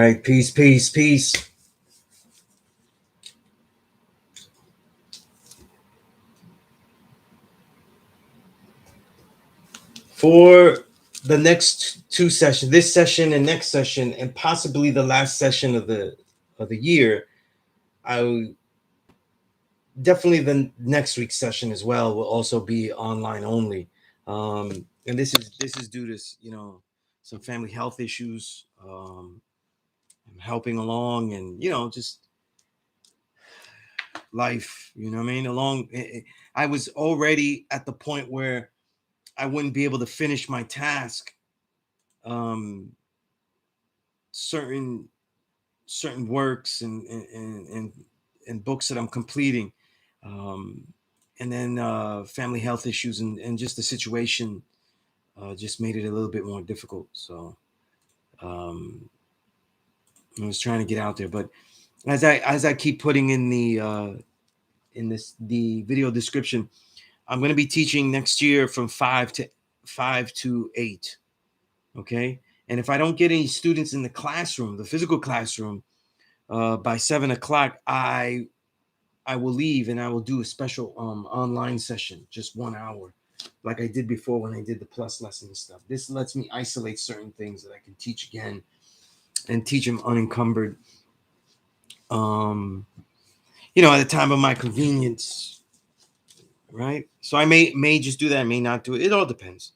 right. Peace, peace, peace. For the next two sessions, this session and next session, and possibly the last session of the year, I definitely the next week's session as well will also be online only. And this is due to some family health issues. I'm helping along, and just life. You know what I mean? I was already at the point where I wouldn't be able to finish my task. Um, certain certain works and books that I'm completing, um, and then family health issues and just the situation just made it a little bit more difficult. So um, I was trying to get out there, but as I keep putting in the video description, I'm going to be teaching next year from 5 to 8. Okay, and if I don't get any students in the classroom, the physical classroom, by 7 o'clock, I will leave and I will do a special online session, just 1 hour, like I did before when I did the plus lesson and stuff. This lets me isolate certain things that I can teach again and teach them unencumbered. Um, at the time of my convenience, right? So I may just do that, I may not do it. It all depends.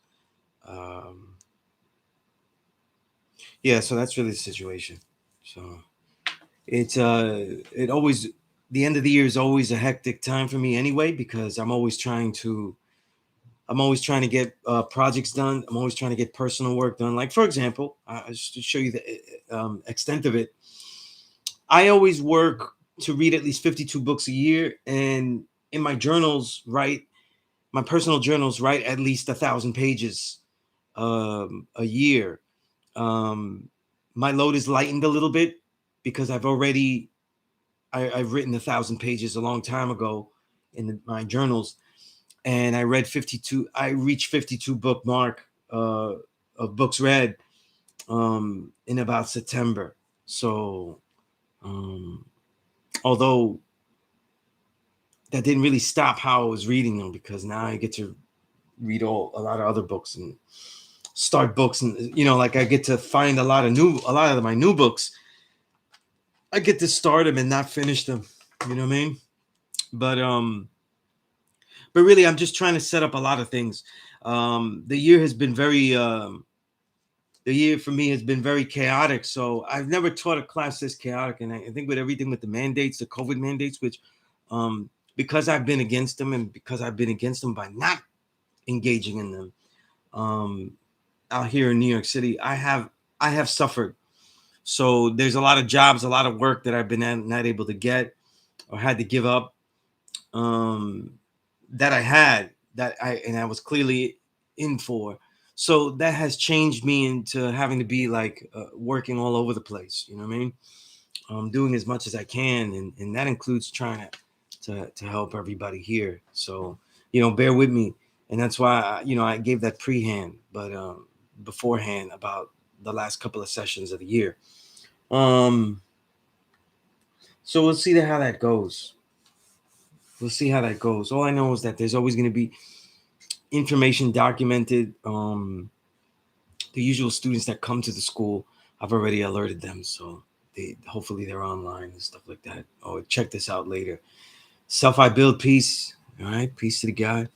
Um, yeah, so that's really the situation. So it always the end of the year is always a hectic time for me anyway, because I'm always trying to get projects done. I'm always trying to get personal work done. Like, for example, just to show you the extent of it, I always work to read at least 52 books a year, and in my journals, write my personal journals, write at least 1,000 pages a year. Um, my load is lightened a little bit because I've written 1,000 pages a long time ago in my journals, and I read 52. I reached 52 book mark of books read in about September. So, um, although that didn't really stop how I was reading them, because now I get to read a lot of other books and start books, and like I get to find a lot of my new books. I get to start them and not finish them. You know what I mean? But really, I'm just trying to set up a lot of things. The year has been the year for me has been very chaotic. So I've never taught a class this chaotic, and I think with everything with the mandates, the COVID mandates, which because I've been against them, and because I've been against them by not engaging in them, out here in New York City, I have suffered. So there's a lot of jobs, a lot of work that I've been not able to get or had to give up. Um, that I was clearly in for. So that has changed me into having to be like working all over the place. You know what I mean? Doing as much as I can, and that includes trying to help everybody here. So bear with me, and that's why I gave that but beforehand about the last couple of sessions of the year. Um, so we'll see how that goes. We'll see how that goes. All I know is that there's always going to be information documented. The usual students that come to the school, I've already alerted them, so hopefully they're online and stuff like that. Oh, check this out later. Self I build peace. All right, peace to the God.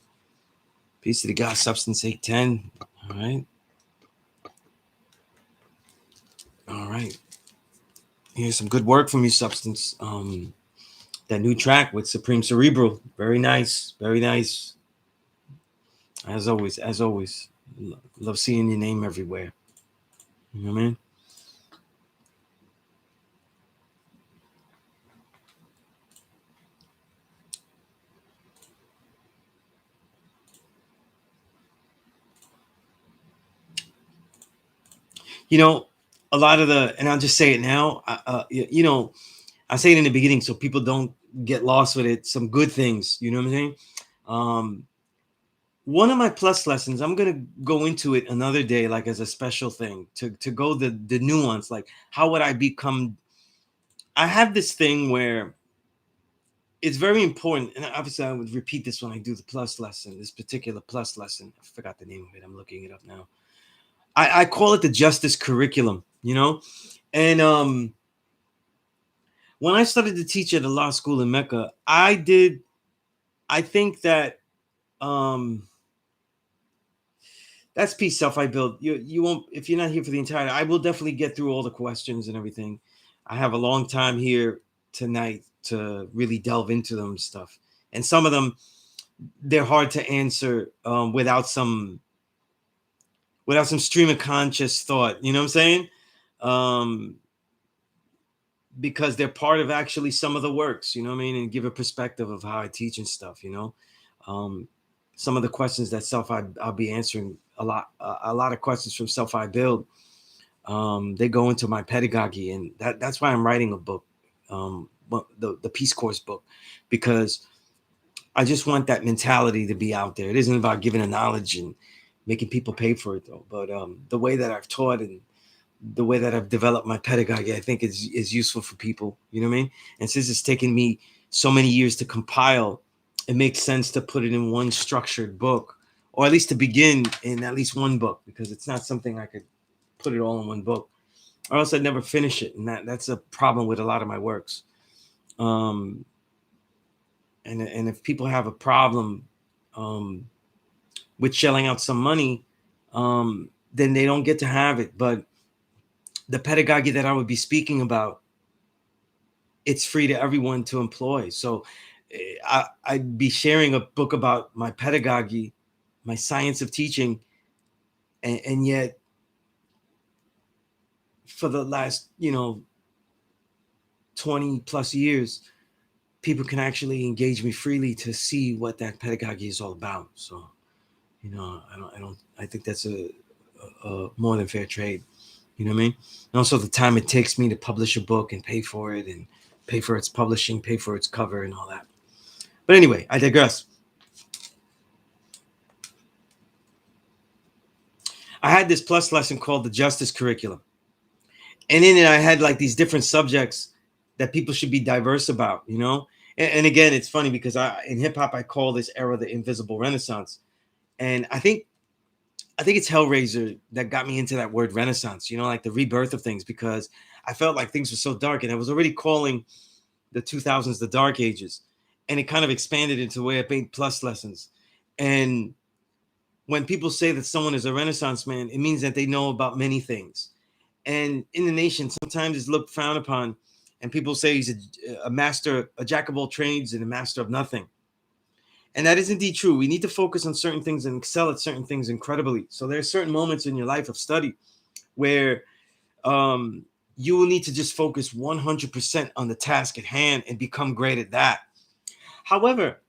Peace to the God. Substance 810. All right. All right. Here's some good work from you, Substance. That new track with Supreme Cerebral. Very nice. Very nice. As always, as always. Love seeing your name everywhere. You know what I mean? A lot of and I'll just say it now. I say it in the beginning so people don't get lost with it. Some good things, you know what I'm saying? Um, one of my plus lessons, I'm gonna go into it another day, like as a special thing, to go the nuance, like how would I become. I have this thing where it's very important, and obviously I would repeat this when I do the plus lesson, this particular plus lesson. I forgot the name of it. I'm looking it up now. I call it the justice curriculum, and when I started to teach at a law school in Mecca, I think that um that's piece self I built. You won't, if you're not here for the entire. I will definitely get through all the questions and everything. I have a long time here tonight to really delve into them stuff, and some of them they're hard to answer without some stream of conscious thought. You know what I'm saying? Um, because they're part of actually some of the works. You know what I mean? And give a perspective of how I teach and stuff. Um, some of the questions that I'll be answering a lot of questions from self I build. They go into my pedagogy, and that's why I'm writing a book, the Peace Course book, because I just want that mentality to be out there. It isn't about giving a knowledge and making people pay for it, though. But the way that I've taught and the way that I've developed my pedagogy, I think is useful for people. You know what I mean? And since it's taken me so many years to compile, it makes sense to put it in one structured book, or at least to begin in at least one book, because it's not something I could put it all in one book, or else I'd never finish it. And that's a problem with a lot of my works. Um, and if people have a problem um, with shelling out some money, then they don't get to have it. But the pedagogy that I would be speaking about, it's free to everyone to employ. So I'd be sharing a book about my pedagogy, my science of teaching, and yet for the last 20 plus years, people can actually engage me freely to see what that pedagogy is all about. So I think that's a more than fair trade. You know what I mean? And also the time it takes me to publish a book and pay for it and pay for its publishing, pay for its cover and all that. But anyway, I digress. I had this plus lesson called the justice curriculum. And in it, I had like these different subjects that people should be diverse about, And again, it's funny because in hip hop, I call this era the invisible renaissance. And I think it's Hellraiser that got me into that word renaissance, like the rebirth of things, because I felt like things were so dark, and I was already calling the 2000s the dark ages, and it kind of expanded into the way I made plus lessons. And when people say that someone is a renaissance man, it means that they know about many things. And in the nation, sometimes it's looked frowned upon, and people say he's a master, a jack of all trades and a master of nothing. And that is indeed true. We need to focus on certain things and excel at certain things incredibly. So there are certain moments in your life of study where you will need to just focus 100% on the task at hand and become great at that. However,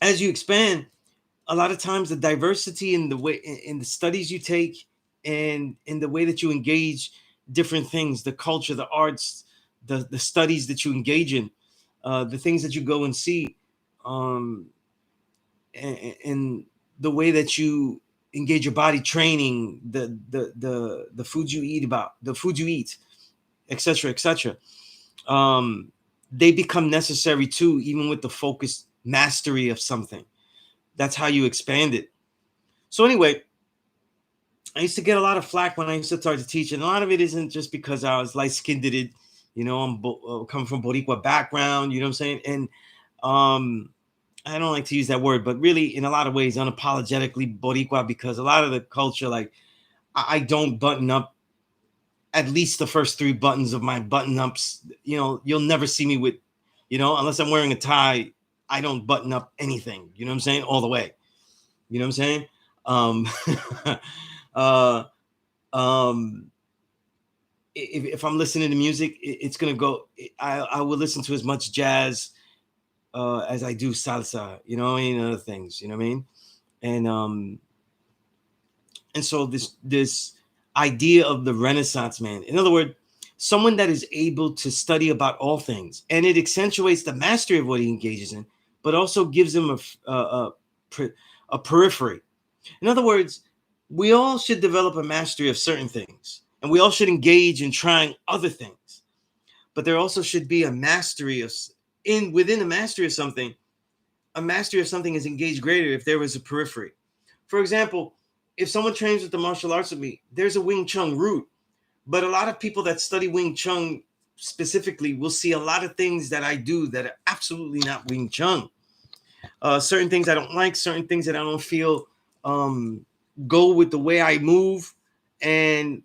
as you expand, a lot of times the diversity in the way in the studies you take and in the way that you engage different things, the culture, the arts, the studies that you engage in, the things that you go and see, um, and the way that you engage your body training, the foods you eat, etc., etc. They become necessary too, even with the focused mastery of something. That's how you expand it. So anyway, I used to get a lot of flack when I used to start to teach, and a lot of it isn't just because I was light skinned. I'm coming from Boricua background. You know what I'm saying? And I don't like to use that word, but really, in a lot of ways, unapologetically Boricua, because a lot of the culture, like I don't button up at least the first three buttons of my button ups. You'll never see me with, unless I'm wearing a tie, I don't button up anything. You know what I'm saying? All the way. You know what I'm saying? Um, uh, um, if I'm listening to music, it's gonna go. I will listen to as much jazz as I do salsa. And other things. You know what I mean? And so this idea of the Renaissance man, in other words, someone that is able to study about all things, and it accentuates the mastery of what he engages in, but also gives him a periphery. In other words, we all should develop a mastery of certain things, and we all should engage in trying other things. But there also should be a mastery of within the mastery of something. A mastery of something is engaged greater if there was a periphery. For example, if someone trains with the martial arts with me, there's a Wing Chun root. But a lot of people that study Wing Chun specifically will see a lot of things that I do that are absolutely not Wing Chun. Certain things I don't like, certain things that I don't feel go with the way I move, and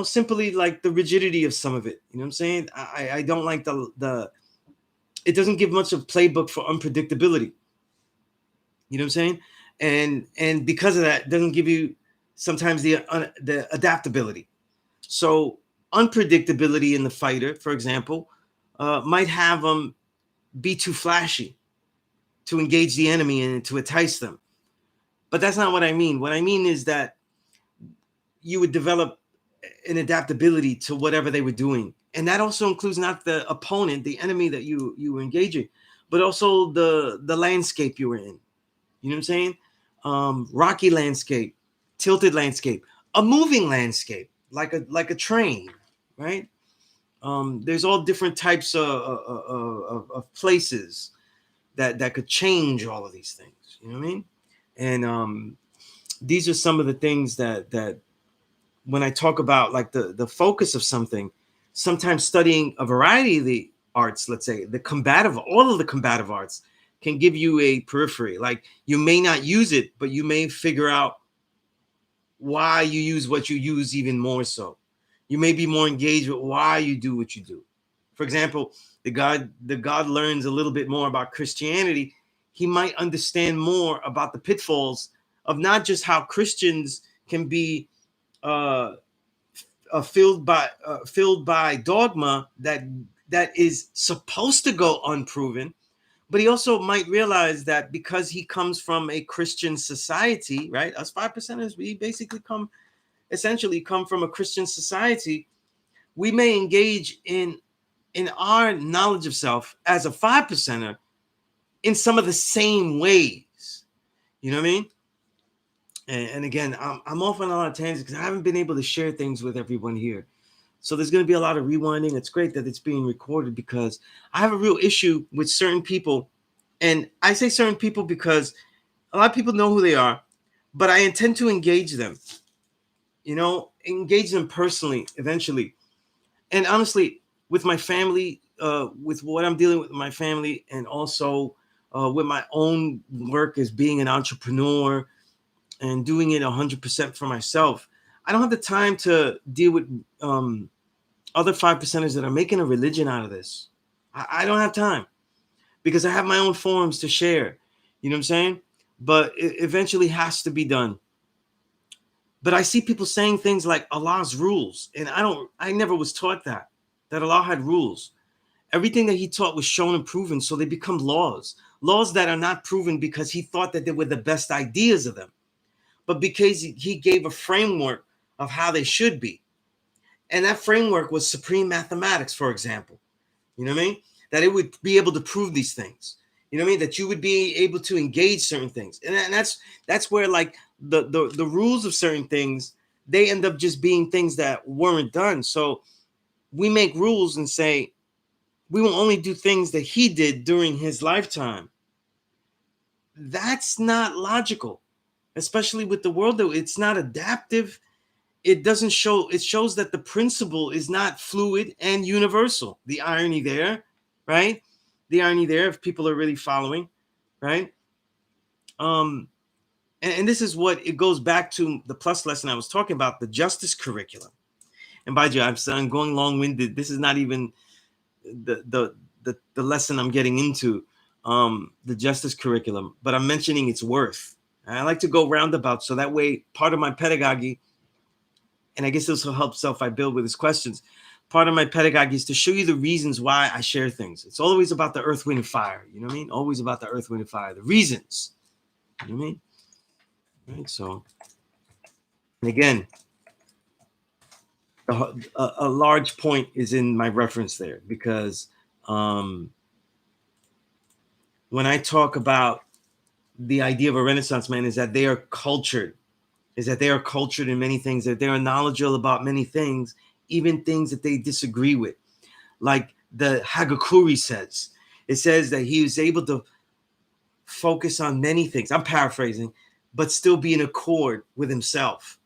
simply like the rigidity of some of it. You know what I'm saying? I don't like the it doesn't give much of playbook for unpredictability. You know what I'm saying? And because of that, it doesn't give you sometimes the adaptability. So unpredictability in the fighter, for example, might have them be too flashy to engage the enemy and to entice them. But that's not what I mean. What I mean is that you would develop an adaptability to whatever they were doing. And that also includes not the opponent, the enemy that you were engaging, but also the landscape you were in. You know what I'm saying? Rocky landscape, tilted landscape, a moving landscape, like a train, right? There's all different types of places that could change all of these things. You know what I mean? And these are some of the things that when I talk about like the focus of something, sometimes studying a variety of the arts, let's say all of the combative arts, can give you a periphery. Like you may not use it, but you may figure out why you use what you use even more so. You may be more engaged with why you do what you do. For example, the God learns a little bit more about Christianity. He might understand more about the pitfalls of not just how Christians can be filled by dogma that is supposed to go unproven. But he also might realize that because he comes from a Christian society, right? Us 5%ers, we basically essentially come from a Christian society. We may engage in our knowledge of self as a 5%er in some of the same ways. You know what I mean? And again, I'm off on a lot of tangents because I haven't been able to share things with everyone here. So there's going to be a lot of rewinding. It's great that it's being recorded because I have a real issue with certain people. And I say certain people because a lot of people know who they are, but I intend to engage them, engage them personally eventually. And honestly, with my family, with what I'm dealing with my family, and also with my own work as being an entrepreneur and doing it 100% for myself, I don't have the time to deal with other 5%ers that are making a religion out of this. I don't have time because I have my own forums to share. You know what I'm saying? But it eventually has to be done. But I see people saying things like Allah's rules, and I never was taught that Allah had rules. Everything that he taught was shown and proven, so they become laws that are not proven because he thought that they were the best ideas of them, but because he gave a framework of how they should be. And that framework was supreme mathematics, for example. You know what I mean? That it would be able to prove these things. You know what I mean? That you would be able to engage certain things. And that's where like the rules of certain things, they end up just being things that weren't done. So we make rules and say, we will only do things that he did during his lifetime. That's not logical, especially with the world, though. It's not adaptive. It shows that the principle is not fluid and universal. The irony there, right? The irony there, if people are really following, right? And this is what it goes back to the plus lesson I was talking about, the justice curriculum. And by the way, I'm going long-winded. This is not even the lesson I'm getting into, the justice curriculum, but I'm mentioning its worth. And I like to go roundabout so that way part of my pedagogy, and I guess this will help Self-I Build with his questions, part of my pedagogy is to show you the reasons why I share things. It's always about the earth, wind, and fire. You know what I mean? Always about the earth, wind, and fire. The reasons. You know what I mean? Right. So, and again, a large point is in my reference there because when I talk about the idea of a Renaissance man is that they are cultured, in many things, that they are knowledgeable about many things, even things that they disagree with. Like the Hagakure says, it says that he was able to focus on many things. I'm paraphrasing, but still be in accord with himself,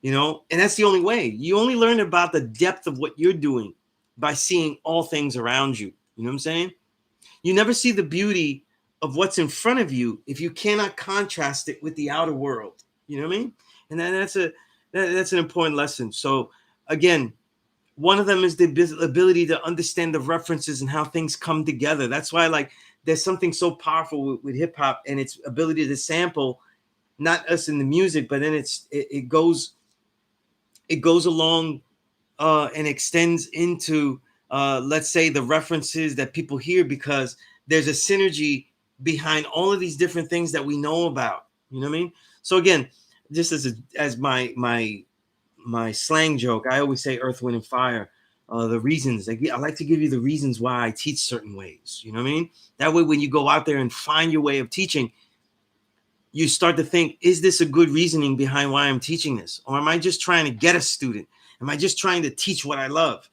and that's the only way. You only learn about the depth of what you're doing by seeing all things around you. You know what I'm saying? You never see the beauty of what's in front of you if you cannot contrast it with the outer world. You know what I mean? And that's an important lesson. So again, one of them is the ability to understand the references and how things come together. That's why, like, there's something so powerful with hip hop and its ability to sample, not us in the music, but then it goes along and extends into, let's say, the references that people hear, because there's a synergy behind all of these different things that we know about. You know what I mean? So again, just as my slang joke, I always say earth, wind, and fire. The reasons, like, I like to give you the reasons why I teach certain ways. You know what I mean? That way, when you go out there and find your way of teaching, you start to think, is this a good reasoning behind why I'm teaching this? Or am I just trying to get a student? Am I just trying to teach what I love?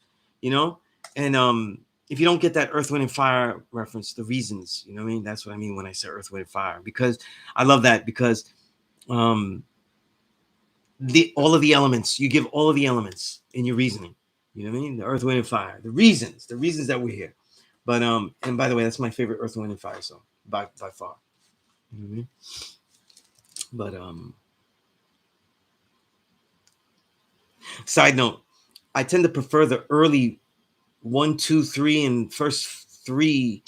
And if you don't get that earth, wind, and fire reference, the reasons, you know what I mean? That's what I mean when I say earth, wind, and fire, because I love that, because all of the elements, you give all of the elements in your reasoning. You know what I mean? The earth, wind, and fire, the reasons that we're here. But and by the way, that's my favorite earth, wind, and fire song by far. You know what I mean? But side note, I tend to prefer the early 1, 2, 3, and first 3,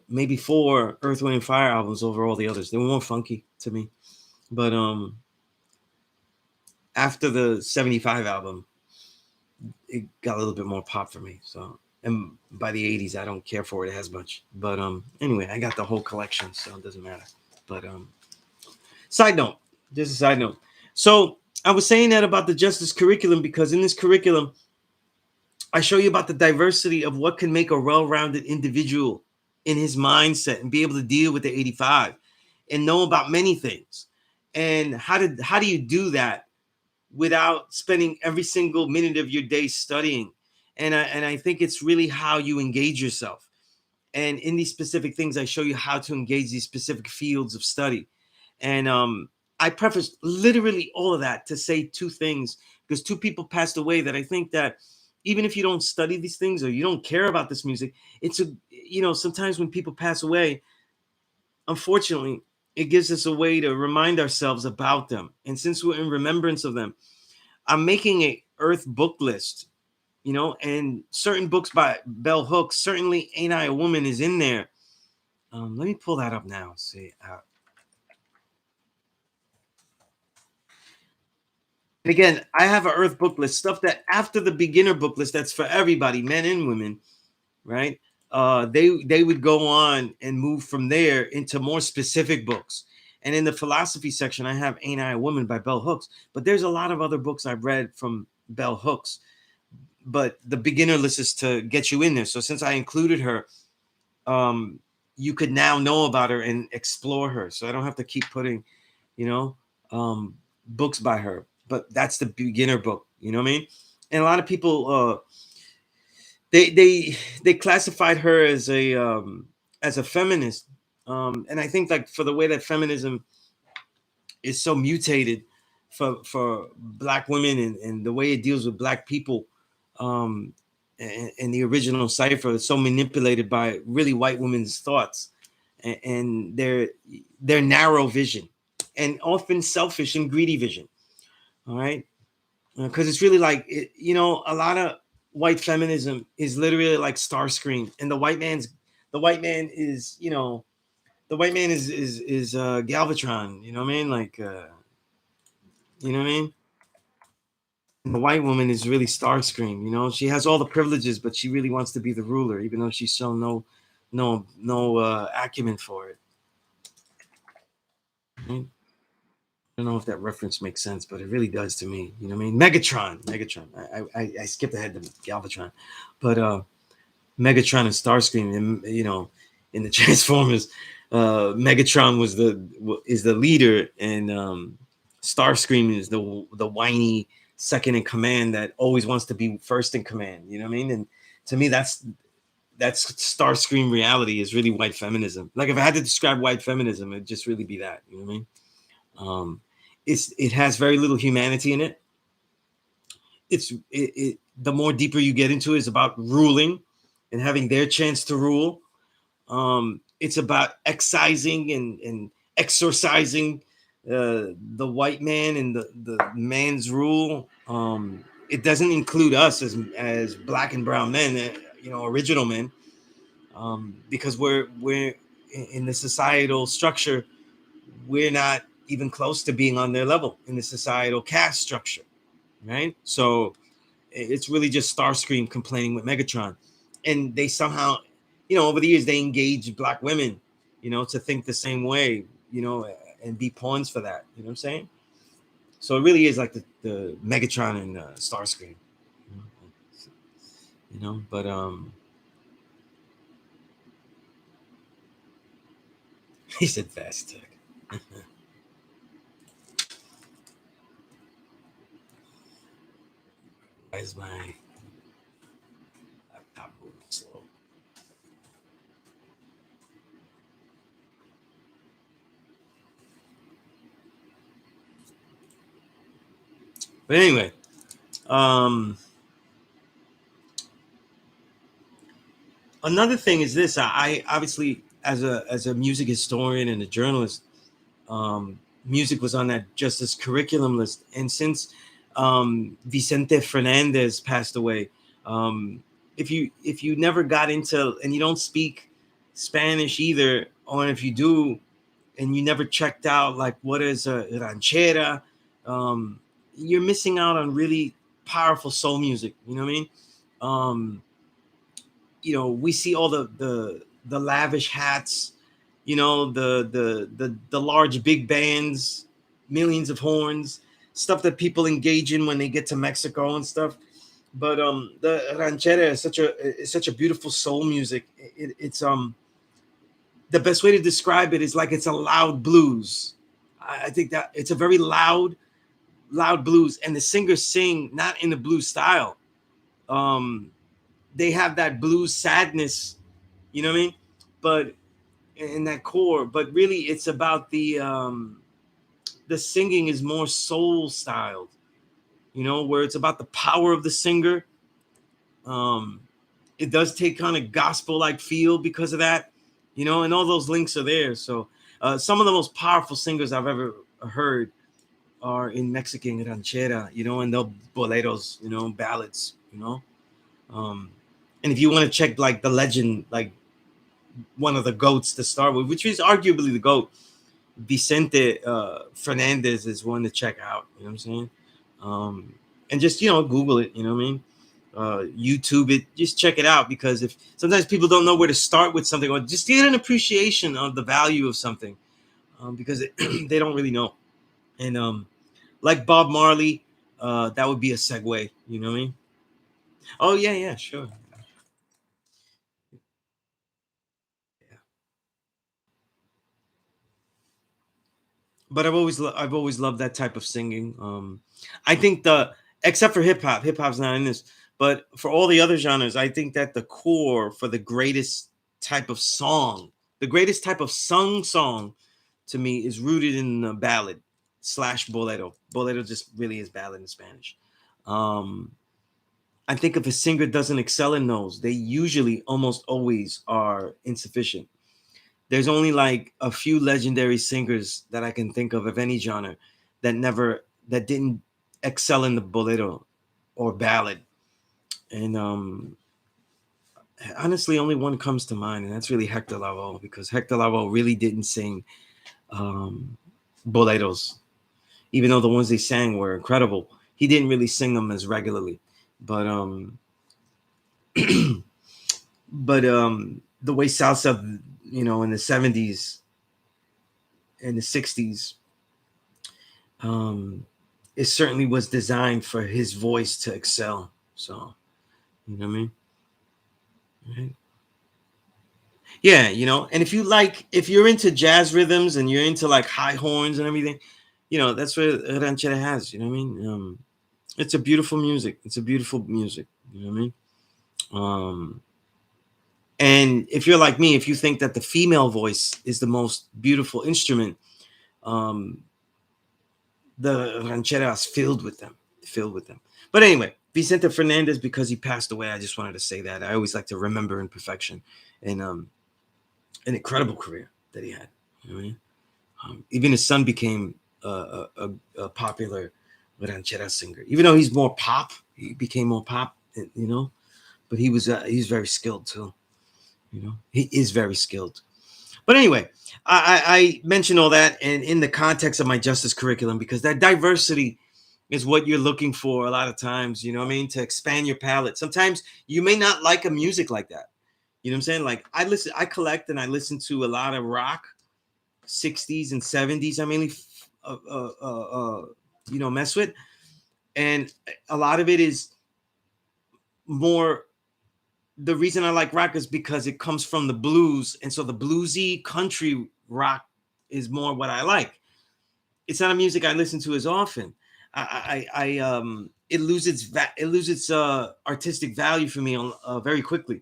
maybe 4 Earth, Wind, and Fire albums over all the others. They were more funky to me. But after the 75 album, it got a little bit more pop for me. So, and by the 80s, I don't care for it as much. But anyway, I got the whole collection, so it doesn't matter. But side note, just a side note. So I was saying that about the justice curriculum, because in this curriculum, I show you about the diversity of what can make a well-rounded individual in his mindset and be able to deal with the 85 and know about many things. And how do you do that without spending every single minute of your day studying? And I think it's really how you engage yourself. And in these specific things, I show you how to engage these specific fields of study. And I preface literally all of that to say 2 things, because 2 people passed away that I think that even if you don't study these things or you don't care about this music, sometimes when people pass away, unfortunately, it gives us a way to remind ourselves about them. And since we're in remembrance of them, I'm making a Earth book list, and certain books by Bell Hooks, certainly Ain't I a Woman is in there. Let me pull that up now. See. And again, I have an Earth book list, stuff that after the beginner book list, that's for everybody, men and women, right? They would go on and move from there into more specific books. And in the philosophy section, I have Ain't I a Woman by Bell Hooks. But there's a lot of other books I've read from Bell Hooks. But the beginner list is to get you in there. So since I included her, you could now know about her and explore her. So I don't have to keep putting, books by her. But that's the beginner book. You know what I mean? And a lot of people, they classified her as a feminist. And I think, like, for the way that feminism is so mutated for Black women, and the way it deals with Black people, and the original cipher is so manipulated by really white women's thoughts and their narrow vision, and often selfish and greedy vision. All right, because it's really like a lot of white feminism is literally like Starscream, and the white man is Galvatron. You know what I mean? Like, you know what I mean? And the white woman is really Starscream. She has all the privileges, but she really wants to be the ruler, even though she's shown no acumen for it. Right? I don't know if that reference makes sense, but it really does to me. You know what I mean? Megatron. I skipped ahead to Galvatron, but Megatron and Starscream, in the Transformers, Megatron is the leader, and Starscream is the whiny second in command that always wants to be first in command. You know what I mean? And to me, that's Starscream reality is really white feminism. Like if I had to describe white feminism, it'd just really be that. You know what I mean? Um, it has very little humanity in it. The more deeper you get into it, is about ruling and having their chance to rule. It's about excising and exorcising the white man and the man's rule. It doesn't include us as black and brown men, original men, because we're in the societal structure. We're not even close to being on their level in the societal caste structure, right? So it's really just Starscream complaining with Megatron, and they somehow, over the years they engage black women, to think the same way, and be pawns for that. You know what I'm saying? So it really is like the Megatron and Starscream, But he said fast tech. Why is my laptop moving slow? But anyway, um, another thing is this. I obviously, as a music historian and a journalist, music was on that justice curriculum list. And since Vicente Fernandez passed away, if you never got into, and you don't speak Spanish either, or if you do and you never checked out like what is a ranchera, you're missing out on really powerful soul music. You know what I mean? Um, we see all the lavish hats, the large big bands, millions of horns, stuff that people engage in when they get to Mexico and stuff. But the ranchera is such a beautiful soul music. It's the best way to describe it is like it's a loud blues. I think that it's a very loud blues, and the singers sing not in the blues style. Um, they have that blues sadness, you know what I mean? But in that core, but really it's about the singing is more soul styled, where it's about the power of the singer. Um, it does take kind of gospel like feel because of that, and all those links are there. So some of the most powerful singers I've ever heard are in Mexican ranchera, and the boleros, ballads, Um, and if you want to check like the legend, like one of the goats to start with, which is arguably the goat, Vicente Fernandez is one to check out. You know what I'm saying? And just Google it. You know what I mean? YouTube it. Just check it out, because if sometimes people don't know where to start with something, or just get an appreciation of the value of something, because they don't really know. And like Bob Marley, that would be a segue. You know what I mean? Oh yeah, yeah, sure. Yeah. But I've always loved that type of singing. I think except for hip hop's not in this, but for all the other genres, I think that the core for the greatest type of song, the greatest type of song to me is rooted in the ballad slash bolero. Bolero just really is ballad in Spanish. Um, I think if a singer doesn't excel in those, they usually almost always are insufficient. There's only like a few legendary singers that I can think of any genre, that didn't excel in the bolero or ballad. And honestly, only one comes to mind, and that's really Hector Lavoe, because Hector Lavoe really didn't sing um, boleros, even though the ones they sang were incredible. He didn't really sing them as regularly, but the way salsa, in the '70s and the '60s, um, it certainly was designed for his voice to excel. So, you know what I mean? Right. Yeah, and if you're into jazz rhythms and you're into like high horns and everything, that's what ranchera has. You know what I mean? It's a beautiful music. It's a beautiful music. You know what I mean? Um, and if you're like me, if you think that the female voice is the most beautiful instrument, um, the ranchera is filled with them. But anyway, Vicente Fernandez, because he passed away, I just wanted to say that. I always like to remember imperfection and an incredible career that he had. You know what I mean? Even his son became a popular ranchera singer. Even though he's more pop, he became more pop, but he's very skilled too. He is very skilled. But anyway, I mention all that and in the context of my justice curriculum because that diversity is what you're looking for a lot of times, you know what I mean? To expand your palette. Sometimes you may not like a music like that. You know what I'm saying? Like I collect and I listen to a lot of rock, 60s and 70s. I mainly, mess with. And a lot of it is more, the reason I like rock is because it comes from the blues. And so the bluesy country rock is more what I like. It's not a music I listen to as often. It loses its artistic value for me very quickly.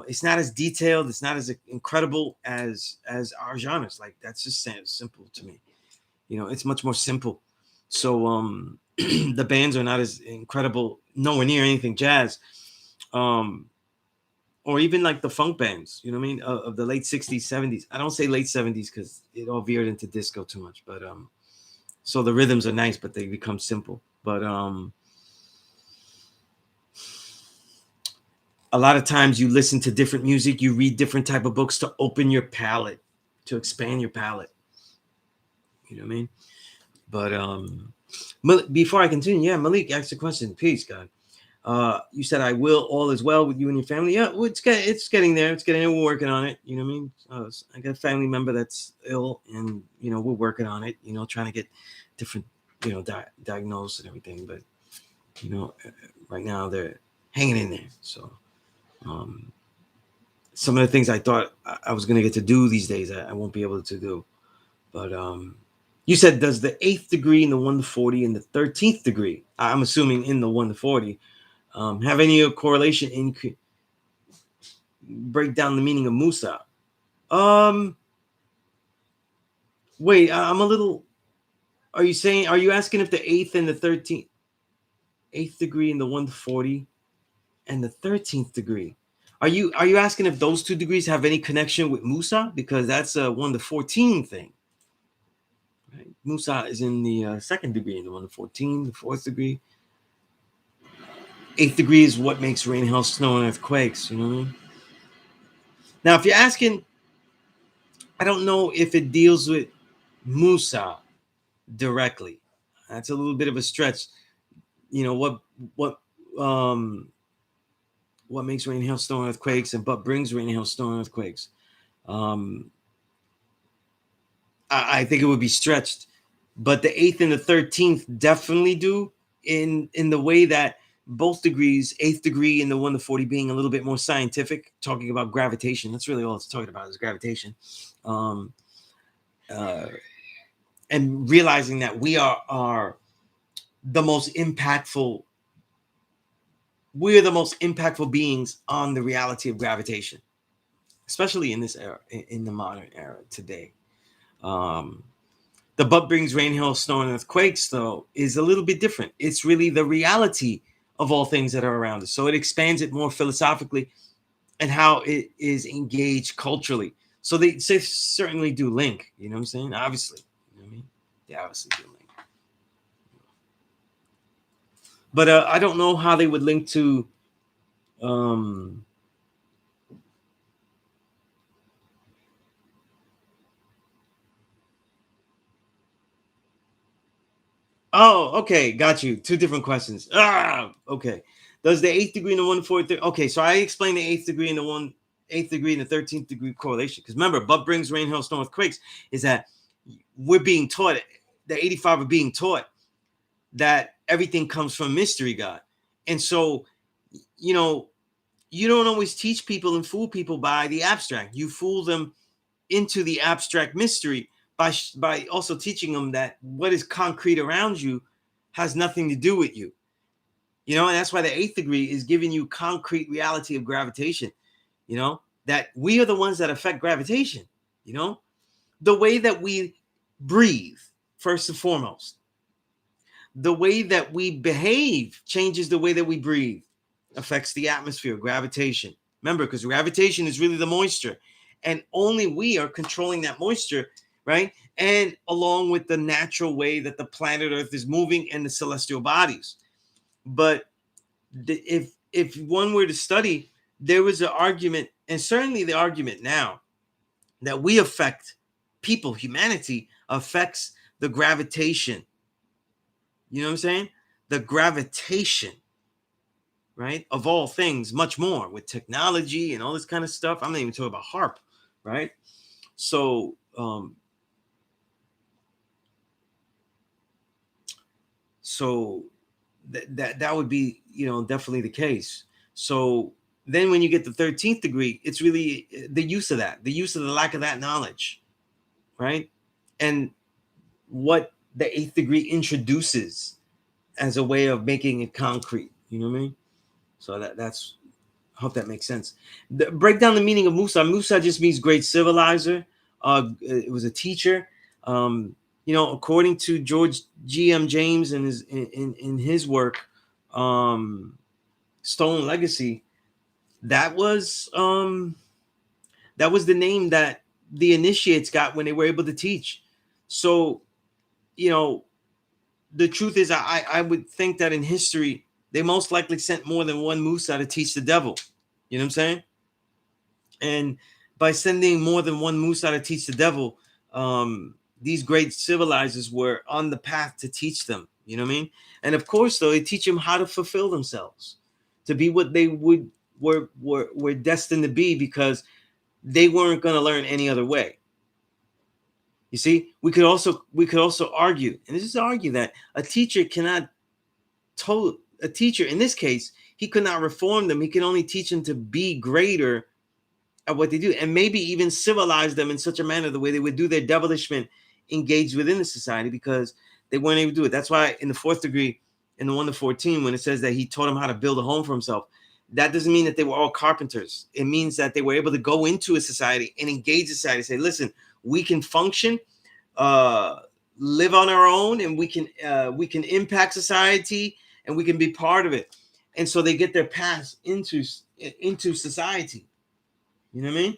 It's not as detailed. It's not as incredible as our genres. Like that's just simple to me. It's much more simple. So the bands are not as incredible, nowhere near anything jazz, or even like the funk bands. You know what I mean? Of the late '60s, '70s. I don't say late '70s because it all veered into disco too much, but so the rhythms are nice, but they become simple. But a lot of times you listen to different music, you read different type of books to open your palette, to expand your palette. You know what I mean? But before I continue, yeah, Malik asked a question. Peace, God. You said I will. All is well with you and your family. Yeah, well, it's getting there. It's getting there. We're working on it. You know what I mean? I got a family member that's ill, and we're working on it. Trying to get different, diagnosed and everything. But right now they're hanging in there. So um, some of the things I thought I was gonna get to do these days, I won't be able to do. But you said, does the 8th degree in the 1 to 40 and the 13th degree, I'm assuming in the 1 to 40, have any correlation in break down the meaning of Musa? Um, Wait, I'm a little. Are you asking if the 8th and the 13th, 8th degree in the 1 to 40 and the 13th degree? Are you asking if those two degrees have any connection with Musa? Because that's a 1 to 14 thing. Right? Musa is in the 2nd degree in the 1 to 14, the 4th degree. 8th degree is what makes rain, hail, snow, and earthquakes. You know what I mean? Now, if you're asking, I don't know if it deals with Musa directly. That's a little bit of a stretch. What um what makes rain, hail, snow, and earthquakes, and but brings rain, hail, snow, and earthquakes. Um, I think it would be stretched, but the 8th and the 13th definitely do in the way that both degrees, 8th degree and the 1 to 40 being a little bit more scientific, talking about gravitation. That's really all it's talking about is gravitation. Um, uh, and realizing that we are the most impactful, we're the most impactful beings on the reality of gravitation, especially in this era, in the modern era today. Um, the but brings rain, hail, snow, and earthquakes, though, is a little bit different. It's really the reality of all things that are around us. So it expands it more philosophically and how it is engaged culturally. So they certainly do link, you know what I'm saying? Obviously, you know what I mean? They obviously do link. But I don't know how they would link to um, oh, okay, got you. Two different questions. Okay. Does the 8th degree and the 143? Okay, so I explained the 8th degree and the 8th degree and the 13th degree correlation. Because remember, but brings rain, hail, snow, earthquakes is that we're being taught, the 85 are being taught that everything comes from mystery God. And so, you know, you don't always teach people and fool people by the abstract. You fool them into the abstract mystery by also teaching them that what is concrete around you has nothing to do with you. You know, and that's why the eighth degree is giving you concrete reality of gravitation. You know, that we are the ones that affect gravitation. You know, the way that we breathe, first and foremost, the way that we behave changes the way that we breathe, affects the atmosphere, gravitation. Remember, because gravitation is really the moisture, and only we are controlling that moisture, right? And along with the natural way that the planet Earth is moving and the celestial bodies. But if one were to study, there was an argument, and certainly the argument now, that we affect people, humanity affects the gravitation. You know what I'm saying? The gravitation, right? Of all things, much more with technology and all this kind of stuff. I'm not even talking about HARP, right? So, so that would be, you know, definitely the case. So then when you get the 13th degree, it's really the use of that, the use of the lack of that knowledge, right? And what the eighth degree introduces as a way of making it concrete. You know what I mean? So that's, I hope that makes sense. Break down the meaning of Musa. Musa just means great civilizer. It was a teacher. You know, according to George G.M. James in his work, Stolen Legacy, that was the name that the initiates got when they were able to teach. So, you know, the truth is, I would think that in history they most likely sent more than one Musa to teach the devil. You know what I'm saying? And by sending more than one Musa to teach the devil, these great civilizers were on the path to teach them. You know what I mean? And of course, though, they teach them how to fulfill themselves, to be what they were destined to be, because they weren't going to learn any other way. You see, we could also argue, and this is to argue that a teacher cannot a teacher in this case, he could not reform them. He can only teach them to be greater at what they do, and maybe even civilize them in such a manner the way they would do their devilishment engaged within the society, because they weren't able to do it. That's why in the fourth degree, in the 1 to 14, when it says that he taught them how to build a home for himself, that doesn't mean that they were all carpenters. It means that they were able to go into a society and engage society, say, listen, we can function, live on our own, and we can impact society, and we can be part of it. And so they get their path into society. You know what I mean?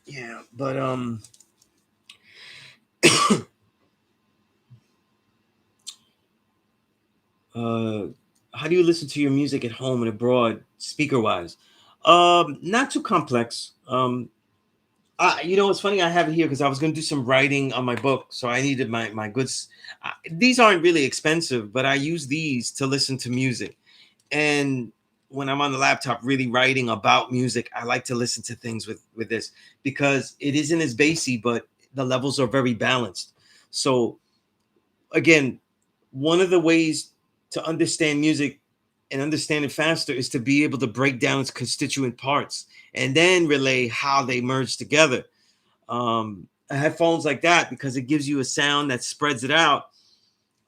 Yeah, but how do you listen to your music at home and abroad, speaker wise? Not too complex. You know, it's funny, I have it here because I was going to do some writing on my book, so I needed my goods. These aren't really expensive, but I use these to listen to music. And when I'm on the laptop really writing about music, I like to listen to things with this, because it isn't as bassy, but the levels are very balanced. So again, one of the ways to understand music and understand it faster is to be able to break down its constituent parts and then relay how they merge together. Headphones like that, because it gives you a sound that spreads it out,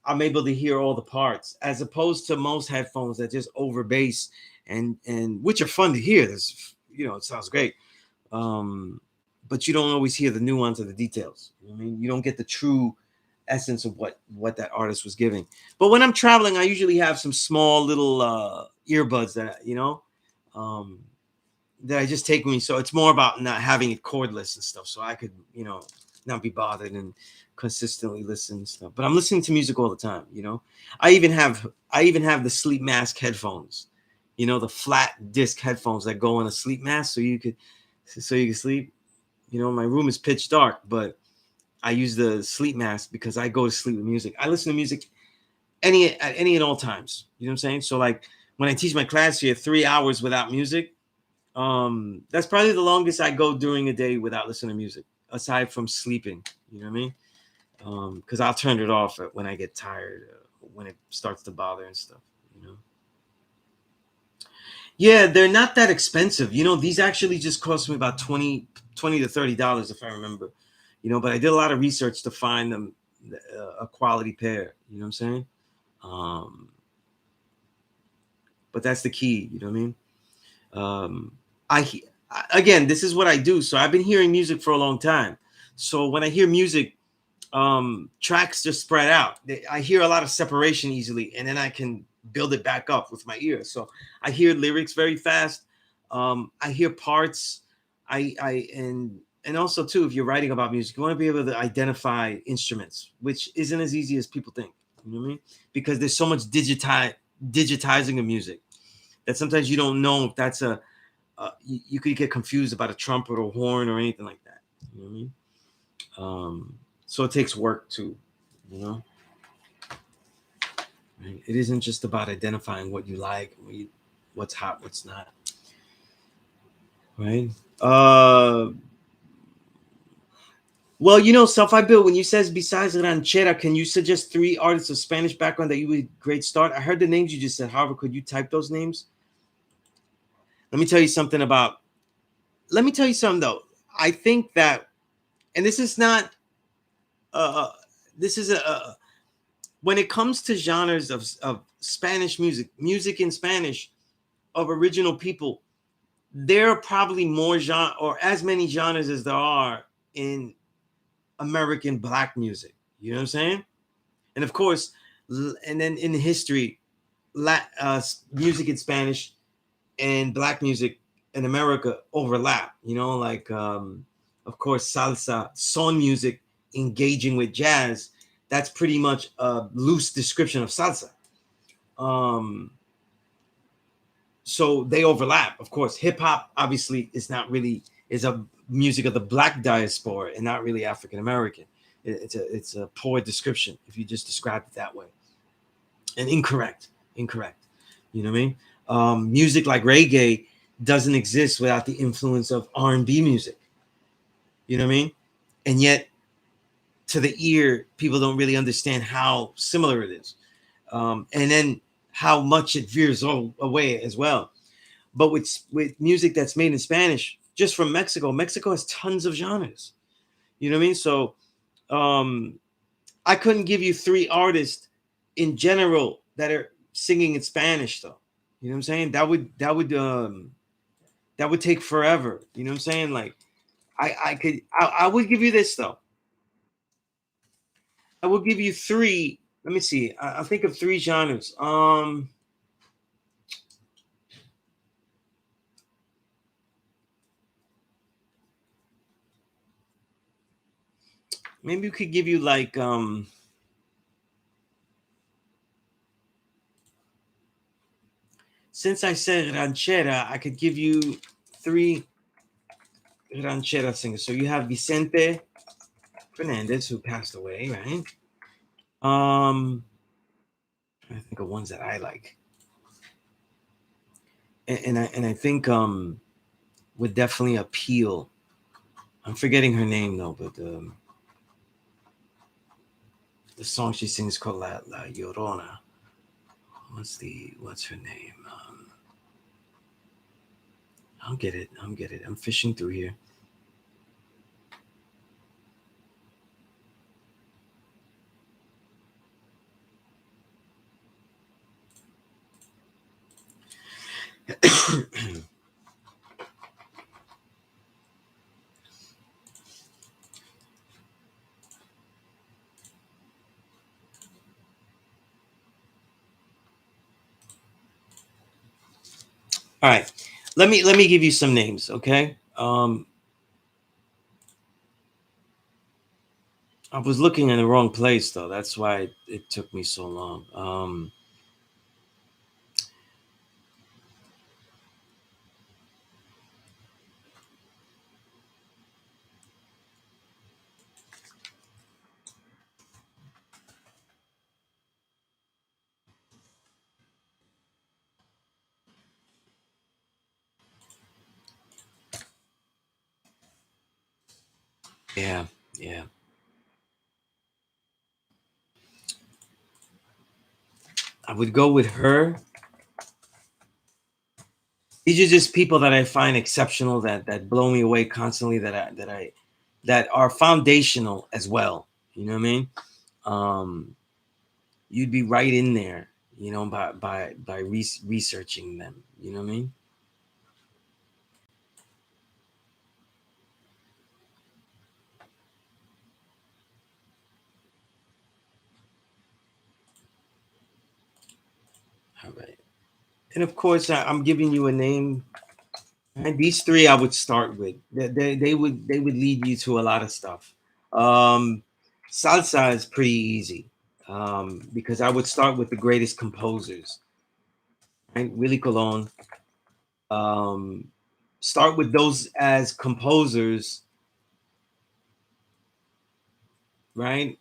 I'm able to hear all the parts, as opposed to most headphones that just over bass, and which are fun to hear. This, you know, it sounds great, but you don't always hear the nuance of the details. You know what I mean, you don't get the true essence of what that artist was giving. But when I'm traveling, I usually have some small little earbuds that um, that I just take with me. So it's more about not having it cordless and stuff, so I could, you know, not be bothered and consistently listen and stuff. But I'm listening to music all the time. You know, I even have the sleep mask headphones. You know, the flat disc headphones that go on a sleep mask, so you can sleep. You know, my room is pitch dark, but I use the sleep mask because I go to sleep with music. I listen to music at any and all times. You know what I'm saying? So like when I teach my class here, 3 hours without music, That's probably the longest I go during a day without listening to music, aside from sleeping. You know what I mean? Because I'll turn it off when I get tired, when it starts to bother and stuff. You know. Yeah, they're not that expensive. You know, these actually just cost me about 20 to $30 if I remember. You know, but I did a lot of research to find them a quality pair. You know what I'm saying? Um, but that's the key. You know what I mean? Um, again, this is what I do. So I've been hearing music for a long time. So when I hear music, tracks just spread out. I hear a lot of separation easily, and then I can build it back up with my ears. So I hear lyrics very fast. I hear parts. And also too, if you're writing about music, you want to be able to identify instruments, which isn't as easy as people think. You know what I mean? Because there's so much digitizing of music that sometimes you don't know if that's you could get confused about a trumpet or horn or anything like that. You know what I mean? So it takes work too, you know. Right? It isn't just about identifying what you like, what's hot, what's not, right? Uh, well, you know, self I built when you says besides ranchera, can you suggest three artists of Spanish background that you would great start? I heard the names you just said. However, could you type those names? Let me tell you something about. Let me tell you something though. I think that, and this is not. This is a when it comes to genres of Spanish music, music in Spanish of original people, there are probably more genre or as many genres as there are in American black music. You know what I'm saying? And of course, and then in history, music in Spanish and black music in America overlap. You know, like of course salsa, son music engaging with jazz. That's pretty much a loose description of salsa. Um, so they overlap. Of course, hip hop obviously is not really is a music of the black diaspora and not really African American. It's a poor description if you just describe it that way, and incorrect. You know what I mean? Music like reggae doesn't exist without the influence of R&B music. You know what I mean? And yet, to the ear, people don't really understand how similar it is, and then how much it veers away as well. But with music that's made in Spanish, just from Mexico, Mexico has tons of genres. You know what I mean? So um, I couldn't give you three artists in general that are singing in Spanish, though. You know what I'm saying? That would take forever. You know what I'm saying? Like I would give you this though. I will give you three. Let me see. I'll think of three genres. Maybe we could give you like since I said ranchera, I could give you three ranchera singers. So you have Vicente Fernandez, who passed away, right? I think of ones that I like, and I think would definitely appeal. I'm forgetting her name though, but the song she sings called La Llorona. What's her name? I'll get it. I'll get it. I'm fishing through here. All right, let me give you some names, okay? I was looking in the wrong place though. That's why it took me so long. Yeah, yeah. I would go with her. These are just people that I find exceptional, that blow me away constantly, that are foundational as well. You know what I mean? Um, you'd be right in there, you know, by researching them. You know what I mean? All right. And of course, I'm giving you a name. And these three I would start with. They would lead you to a lot of stuff. Um, Salsa is pretty easy, because I would start with the greatest composers, right? Willie Colon. Um, Start with those as composers, right?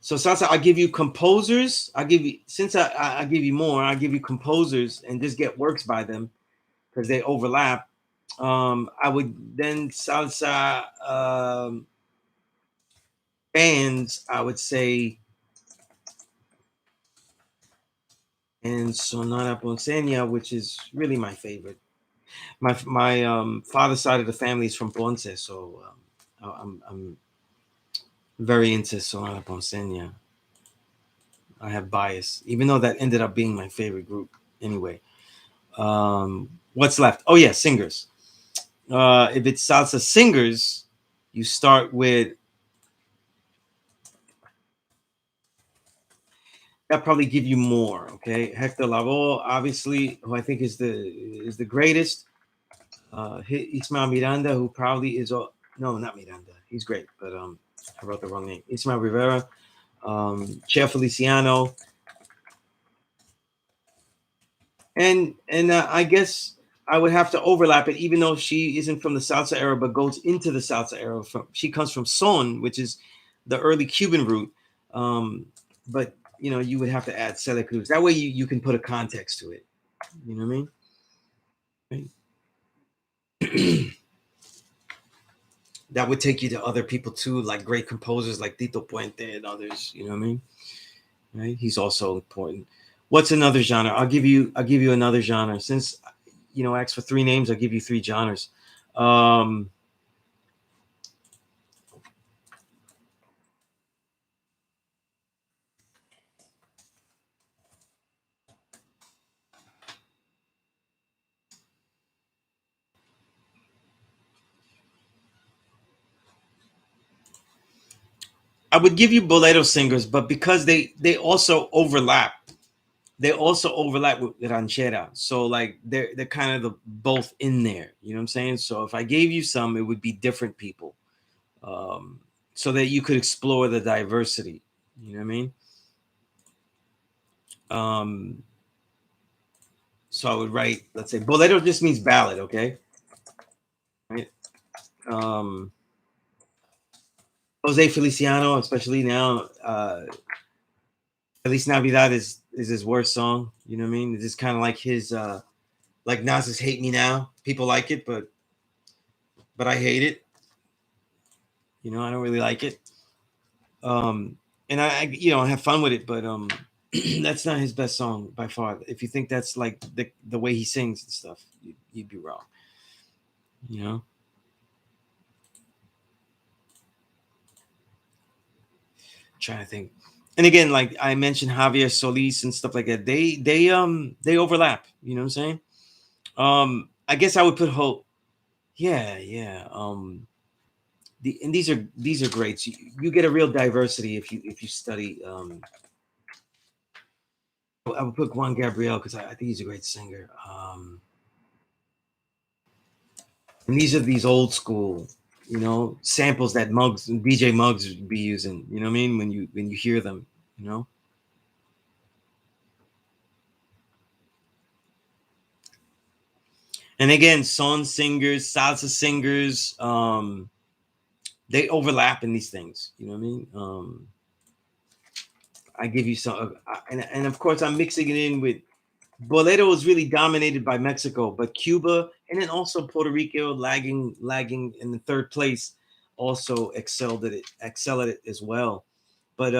So salsa, I'll give you composers. I'll give you, since I give you more, I'll give you composers and just get works by them because they overlap. I would then salsa, bands, I would say, and Sonora Ponceña, which is really my favorite. My father's side of the family is from Ponce, so I'm very into Sonora Ponceña. I have bias, even though that ended up being my favorite group. Anyway, what's left? Oh yeah, singers. If it's salsa singers, you start with, that probably give you more. Okay, Hector Lavoe, obviously, who I think is the greatest. Ismael Miranda, who probably is, no, not Miranda. He's great, but I wrote the wrong name. Ismael Rivera, Cher Feliciano, and I guess I would have to overlap it, even though she isn't from the salsa era, but goes into the salsa era. She comes from son, which is the early Cuban root. But you would have to add Celia Cruz. That way, you can put a context to it. You know what I mean? That would take you to other people too, like great composers like Tito Puente and others. You know what I mean? Right? He's also important. What's another genre? I'll give you another genre. Since ask for three names, I'll give you three genres. Um, I would give you bolero singers, but because they also overlap, with ranchera. So like they're kind of the both in there. You know what I'm saying? So if I gave you some, it would be different people, um, so that you could explore the diversity. You know what I mean? Um, so I would write, let's say, bolero just means ballad, okay? Right? Um, Jose Feliciano, especially now, Feliz Navidad is his worst song. You know what I mean? It's just kind of like his, like Nas's "Hate Me Now." People like it, but I hate it. I don't really like it. And I have fun with it, but that's not his best song by far. If you think that's like the way he sings and stuff, you'd be wrong. You know, trying to think. And again, like I mentioned, Javier Solis and stuff like that. They overlap. You know what I'm saying? I guess I would put Hope. Yeah, yeah. And these are great. So you get a real diversity if you study. I would put Juan Gabriel because I think he's a great singer. And these are these old school, samples that DJ Muggs would be using. You know what I mean? When you hear them, you know. And again, song singers, salsa singers, they overlap in these things. You know what I mean? I give you some, and of course, I'm mixing it in with Bolero is really dominated by Mexico, but Cuba and then also Puerto Rico lagging in the third place. also excel at it as well. But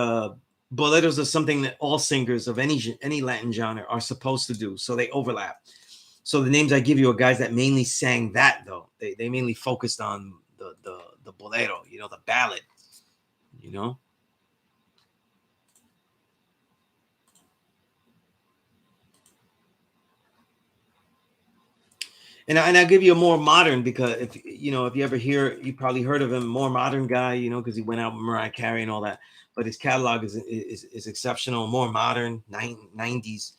boleros are something that all singers of any Latin genre are supposed to do, so they overlap. So the names I give you are guys that mainly sang that, though. They mainly focused on the bolero, the ballad, you know. And I'll give you a more modern, because if you ever hear, you probably heard of him, more modern guy, because he went out with Mariah Carey and all that. But his catalog is exceptional, more modern, 90s.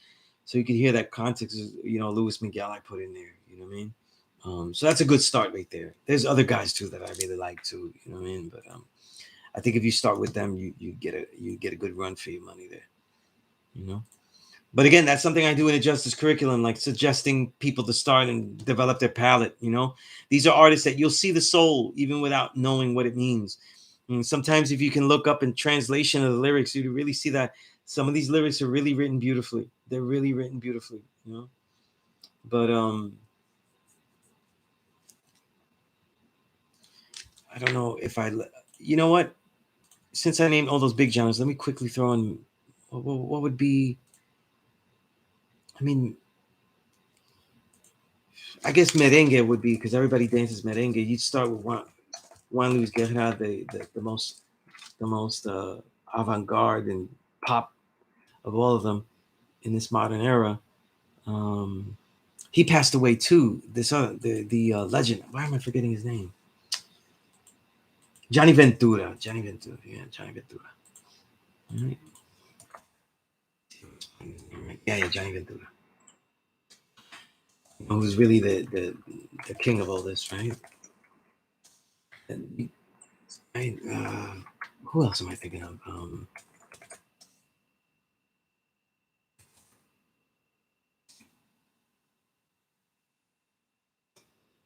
So you can hear that context, Luis Miguel I put in there. You know what I mean? So that's a good start right there. There's other guys too that I really like too. You know what I mean? But I think if you start with them, you get a good run for your money there. You know. But again, that's something I do in a justice curriculum, like suggesting people to start and develop their palette. These are artists that you'll see the soul even without knowing what it means. And sometimes, if you can look up in translation of the lyrics, you really see that some of these lyrics are really written beautifully. They're really written beautifully. But I don't know if you know what? Since I named all those big genres, let me quickly throw in what would be. I mean, I guess merengue would be, because everybody dances merengue. You'd start with Juan Luis Guerra, the most avant-garde and pop of all of them in this modern era. He passed away too. This the legend. Why am I forgetting his name? Johnny Ventura. Johnny Ventura. Yeah, Johnny Ventura. Right. Yeah, Johnny Ventura. Who's really the king of all this, right? And, right. Who else am I thinking of?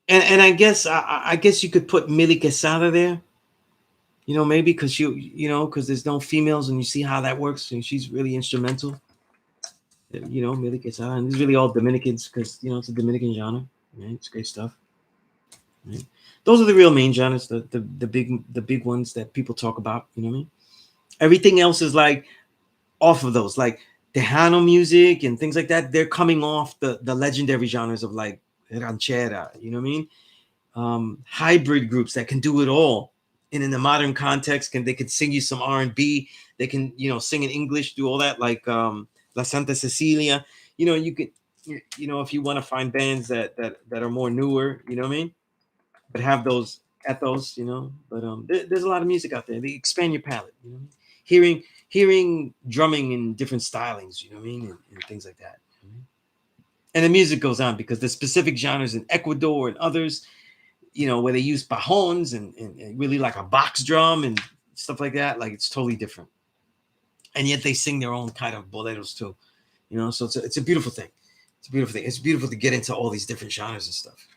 And I guess you could put Millie Quesada there. Maybe because there's no females, and you see how that works, and she's really instrumental. Millie Quesada, and it's really all Dominicans, because it's a Dominican genre. Right? It's great stuff. Right? Those are the real main genres, the big ones that people talk about. You know what I mean? Everything else is like off of those, like Tejano music and things like that. They're coming off the legendary genres of like ranchera. You know what I mean? Hybrid groups that can do it all, and in the modern context, they could sing you some R&B. They can sing in English, do all that, like La Santa Cecilia. You could, if you want to find bands that are more newer, you know what I mean, but have those ethos, but there's a lot of music out there. They expand your palette, hearing drumming in different stylings, you know what I mean, and things like that. And the music goes on, because there's specific genres in Ecuador and others, where they use bajons and really like a box drum and stuff like that. Like, it's totally different. And yet they sing their own kind of boleros too, so it's a beautiful thing. It's a beautiful thing. It's beautiful to get into all these different genres and stuff.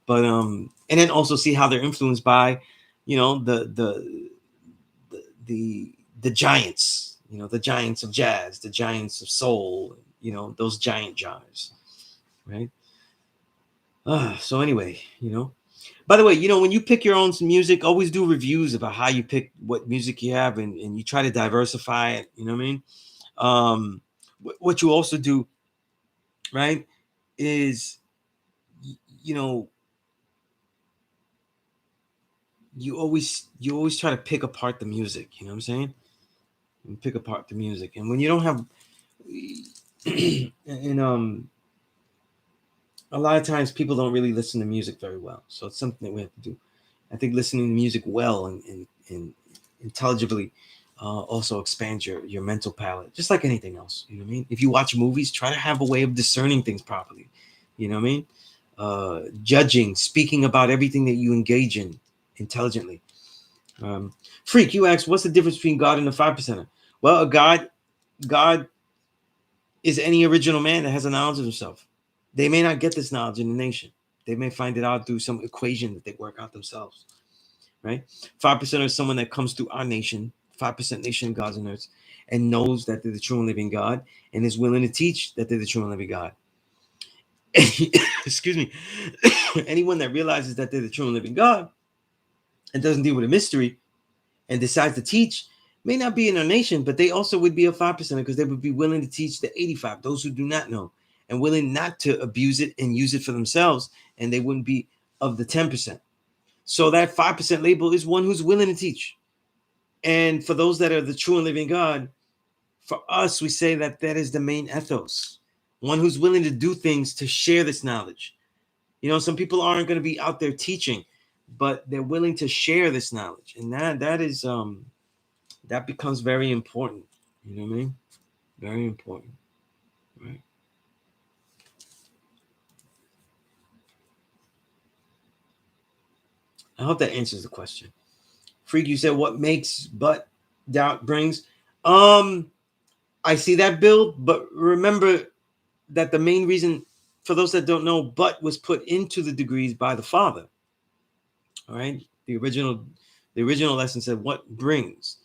But and then also see how they're influenced by, the giants, the giants of jazz, the giants of soul, those giant genres, right? So anyway, by the way, when you pick your own music, always do reviews about how you pick what music you have, and you try to diversify it. You know what I mean? What you also do, right, is, you know, you always try to pick apart the music. You know what I'm saying? And pick apart the music, and when you don't have, and a lot of times people don't really listen to music very well, so it's something that we have to do. I think listening to music well and intelligibly also expands your mental palette, just like anything else. You know what I mean? If you watch movies, try to have a way of discerning things properly. You know what I mean? Judging, speaking about everything that you engage in intelligently. Freak, you asked, what's the difference between God and the 5%er? Well, God is any original man that has a knowledge of himself. They may not get this knowledge in the nation. They may find it out through some equation that they work out themselves. Right? 5% is someone that comes through our nation, 5% nation of gods and earths, and knows that they're the true and living God, and is willing to teach that they're the true and living God. Excuse me. Anyone that realizes that they're the true and living God and doesn't deal with a mystery and decides to teach may not be in our nation, but they also would be a 5% because they would be willing to teach the 85, those who do not know, and willing not to abuse it and use it for themselves, and they wouldn't be of the 10%. So that 5% label is one who's willing to teach. And for those that are the true and living God, for us, we say that that is the main ethos. One who's willing to do things to share this knowledge. You know, some people aren't going to be out there teaching, but they're willing to share this knowledge. And that becomes very important. You know what I mean? Very important. Right? I hope that answers the question. Freak, you said what makes but doubt brings. I see that, Bill, but remember that the main reason, for those that don't know, but was put into the degrees by the Father. All right. The original lesson said what brings.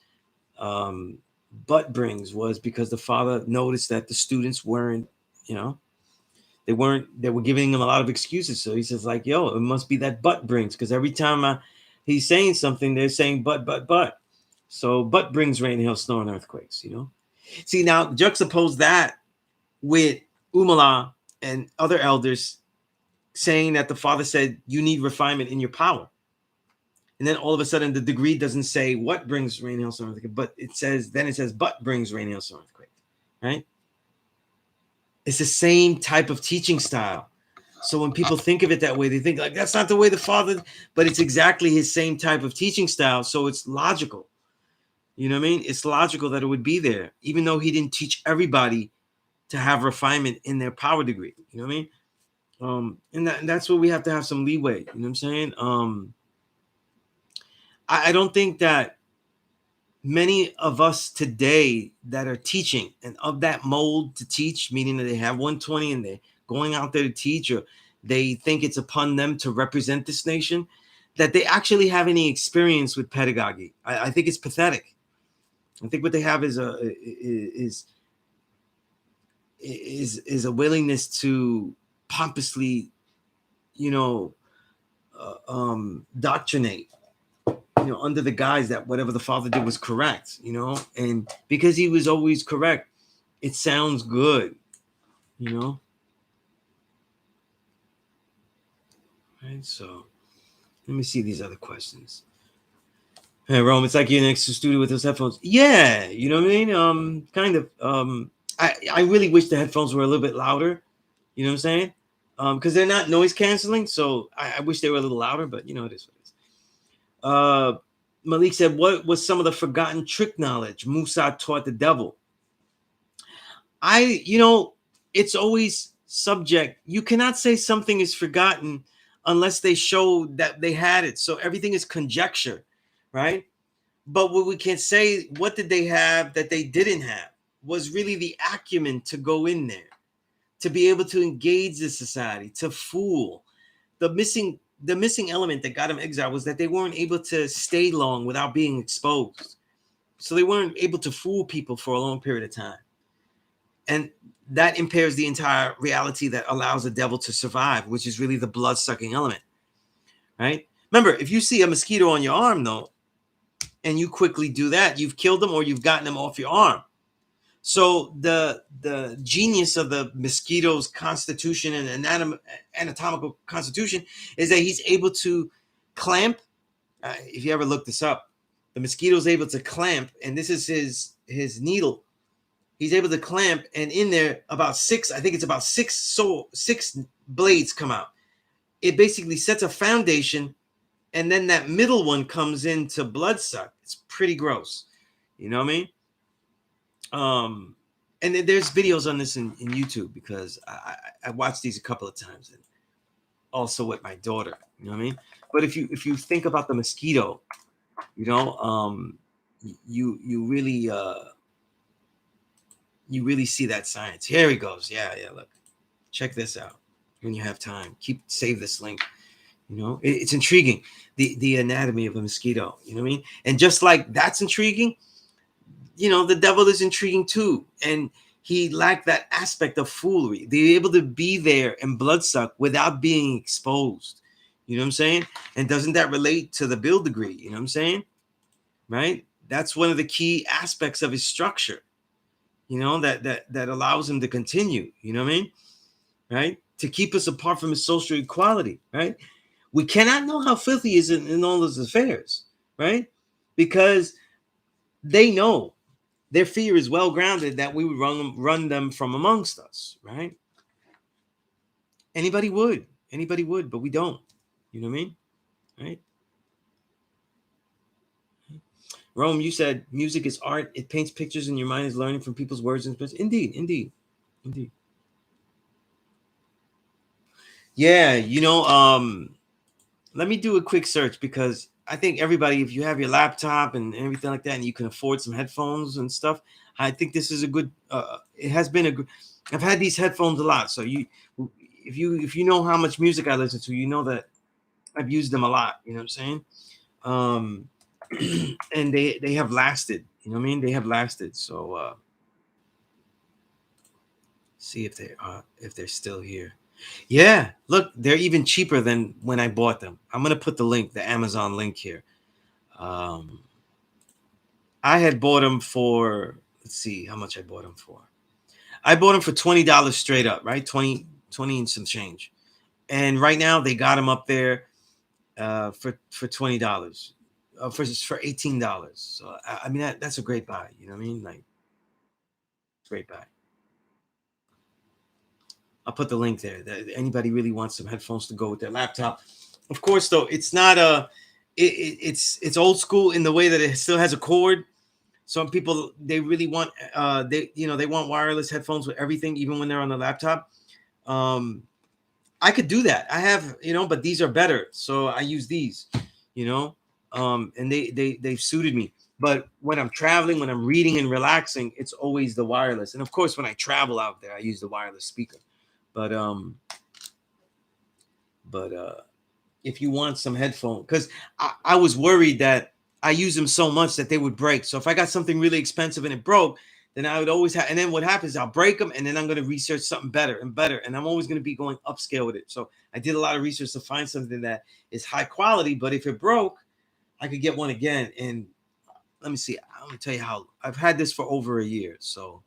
But brings was because the Father noticed that the students weren't, you know, they were giving him a lot of excuses. So he says, like, yo, it must be that but brings, because every time he's saying something, they're saying but. So but brings rain, hail, snow, and earthquakes, you know. See, now juxtapose that with Umala and other elders saying that the Father said you need refinement in your power. And then all of a sudden the degree doesn't say what brings rain, hail, snow, earthquake, but it says but brings rain, hail, snow, earthquake, right? It's the same type of teaching style. So when people think of it that way, they think like that's not the way the Father, but it's exactly his same type of teaching style. So it's logical. You know what I mean? It's logical that it would be there, even though he didn't teach everybody to have refinement in their power degree. You know what I mean? And that's where we have to have some leeway. You know what I'm saying? I don't think that many of us today that are teaching and of that mold to teach, meaning that they have 120 and they're going out there to teach, or they think it's upon them to represent this nation, that they actually have any experience with pedagogy. I think it's pathetic. I think what they have is a willingness to pompously, you know, doctrinate, you know, under the guise that whatever the Father did was correct, you know, and because he was always correct, it sounds good, you know. Right, so let me see these other questions. Hey, Rome, it's like you're next to the studio with those headphones. Yeah, you know what I mean? Kind of. I really wish the headphones were a little bit louder. You know what I'm saying? Because they're not noise canceling, so I wish they were a little louder, but you know, it is what it is. Malik said, what was some of the forgotten trick knowledge Musa taught the devil? It's always subject. You cannot say something is forgotten unless they show that they had it. So everything is conjecture, right? But what we can say, what did they have that they didn't have, was really the acumen to go in there, to be able to engage the society, to fool. The missing element that got them exiled was that they weren't able to stay long without being exposed. So they weren't able to fool people for a long period of time. And that impairs the entire reality that allows the devil to survive, which is really the blood-sucking element, right? Remember, if you see a mosquito on your arm, though, and you quickly do that, you've killed them or you've gotten them off your arm. So the genius of the mosquito's constitution and anatomical constitution is that he's able to clamp. If you ever look this up, the mosquito is able to clamp, and this is his needle. He's able to clamp, and in there about six blades come out. It basically sets a foundation, and then that middle one comes into blood suck. It's pretty gross. You know what I mean? And there's videos on this in YouTube, because I watched these a couple of times, and also with my daughter. You know what I mean? But if you think about the mosquito, you know, you really see that science. Here he goes. Yeah. Look, check this out when you have time. Save this link. You know, it's intriguing, the anatomy of a mosquito. You know what I mean? And just like that's intriguing, you know, the devil is intriguing too. And he lacked that aspect of foolery. They're able to be there and bloodsuck without being exposed. You know what I'm saying? And doesn't that relate to the build degree? You know what I'm saying? Right? That's one of the key aspects of his structure, you know, that allows him to continue, you know what I mean? Right? To keep us apart from his social equality, right? We cannot know how filthy he is in all those affairs, right? Because they know their fear is well grounded that we would run them from amongst us, right? Anybody would, but we don't. You know what I mean? Right? Rome, you said music is art. It paints pictures and your mind is learning from people's words and spirits. Indeed, indeed, indeed. Yeah, let me do a quick search because I think everybody, if you have your laptop and everything like that, and you can afford some headphones and stuff, I think this is a good. It has been a good. I've had these headphones a lot, so if you know how much music I listen to, you know that I've used them a lot. You know what I'm saying? Um, and they have lasted. You know what I mean? They have lasted. So see if they're still here. Yeah, look, they're even cheaper than when I bought them. I'm gonna put the link, the Amazon link here. Um, I had bought them for, let's see how much I bought them for. I bought them for $20 straight up, right? 20 and some change. And right now they got them up there for $20, for $18. So I mean that's a great buy. You know what I mean? Like great buy. I'll put the link there. That anybody really wants some headphones to go with their laptop. Of course, though, it's not it's old school in the way that it still has a cord. Some people they really want they want wireless headphones with everything, even when they're on the laptop. Um, I could do that. I have, but these are better, so I use these, you know, and they've suited me. But when I'm traveling, when I'm reading and relaxing, it's always the wireless. And of course, when I travel out there, I use the wireless speaker. But if you want some headphone, because I was worried that I use them so much that they would break. So if I got something really expensive and it broke, then I would always have. And then what happens? I'll break them, and then I'm going to research something better and better, and I'm always going to be going upscale with it. So I did a lot of research to find something that is high quality. But if it broke, I could get one again. And let me see. I'm going to tell you how I've had this for over a year. So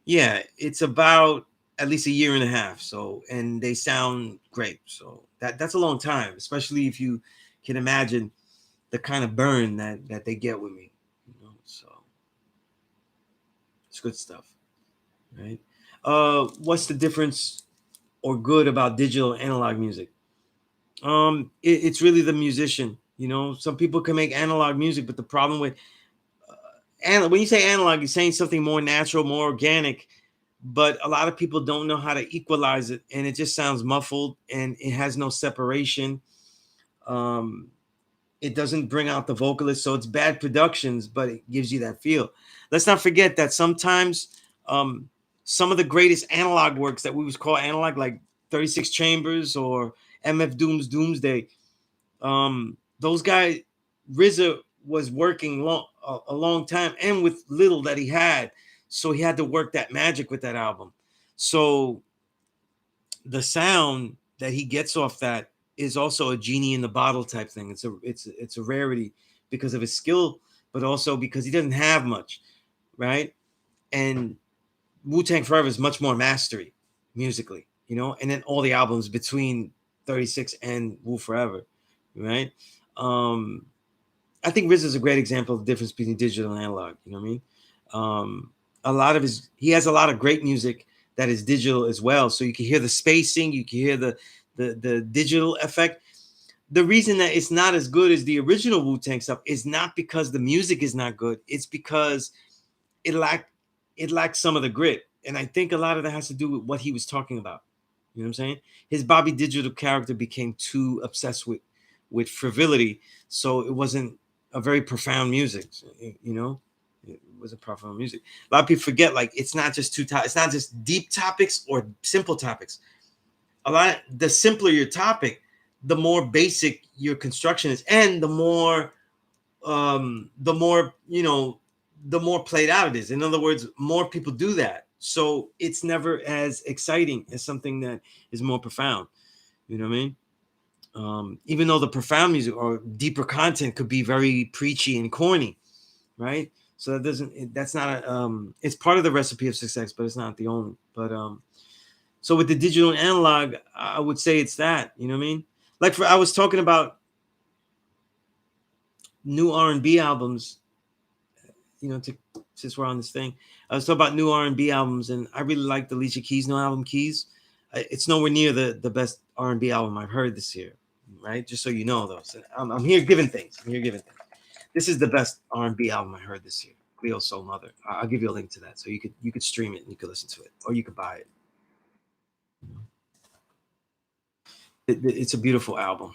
yeah, it's about at least a year and a half. So, and they sound great. So that's a long time, especially if you can imagine the kind of burn that they get with me. So it's good stuff, right? What's the difference or good about digital and analog music? It's really the musician. Some people can make analog music, but the problem with and when you say analog, you're saying something more natural, more organic, but a lot of people don't know how to equalize it, and it just sounds muffled and it has no separation. um it doesn't bring out the vocalist, so it's bad productions, but it gives you that feel. Let's not forget that sometimes some of the greatest analog works that we was call analog, like 36 Chambers or MF Doom's Doomsday, those guys, RZA was working a long time and with little that he had, so he had to work that magic with that album. So the sound that he gets off that is also a genie in the bottle type thing. It's a rarity because of his skill, but also because he doesn't have much, right? And Wu-Tang Forever is much more mastery musically, and then all the albums between 36 and Wu Forever, right? um I think Riz is a great example of the difference between digital and analog. You know what I mean? A lot of he has a lot of great music that is digital as well. So you can hear the spacing, you can hear the digital effect. The reason that it's not as good as the original Wu-Tang stuff is not because the music is not good. It's because it lacked it lacks some of the grit. And I think a lot of that has to do with what he was talking about. You know what I'm saying? His Bobby Digital character became too obsessed with frivolity, so it wasn't a very profound music. It wasn't profound music. A lot of people forget, like, it's not just it's not just deep topics or simple topics. The simpler your topic, the more basic your construction is, and the more played out it is. In other words, more people do that, so it's never as exciting as something that is more profound. You know what I mean? Even though the profound music or deeper content could be very preachy and corny, right? So that doesn't that's not a it's part of the recipe of success, but it's not the only. But so with the digital and analog, I would say it's that, you know what I mean? Like I was talking about new R&B albums, you know, since we're on this thing. I was talking about new R&B albums, and I really like the Alicia Keys new album, Keys. It's nowhere near the best R&B album I've heard this year, right? Just so you know, though. So I'm here giving things. I'm here giving things. This is the best R&B album I heard this year. Cleo Soul Mother. I'll give you a link to that, so you could stream it and you could listen to it, or you could buy it. It's a beautiful album.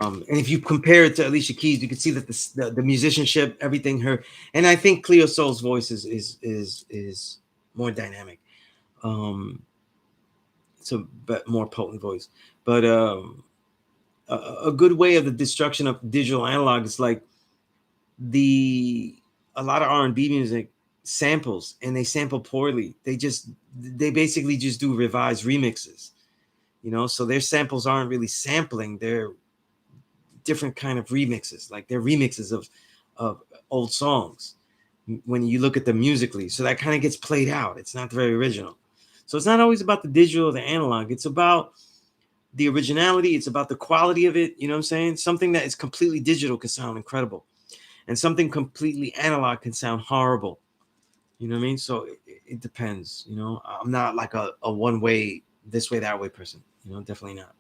And if you compare it to Alicia Keys, you can see that the musicianship, everything her, and I think Cleo Soul's voice is more dynamic. It's a more potent voice, but a good way of the destruction of digital analog is like a lot of R&B music samples, and they sample poorly. They basically just do revised remixes, you know. So their samples aren't really sampling; they're different kind of remixes. Like they're remixes of old songs when you look at them musically. So that kind of gets played out. It's not very original. So it's not always about the digital or the analog. It's about the originality. It's about the quality of it. You know what I'm saying? Something that is completely digital can sound incredible, and something completely analog can sound horrible. You know what I mean? So it depends. You know, I'm not like a one way, this way, that way person. You know, definitely not.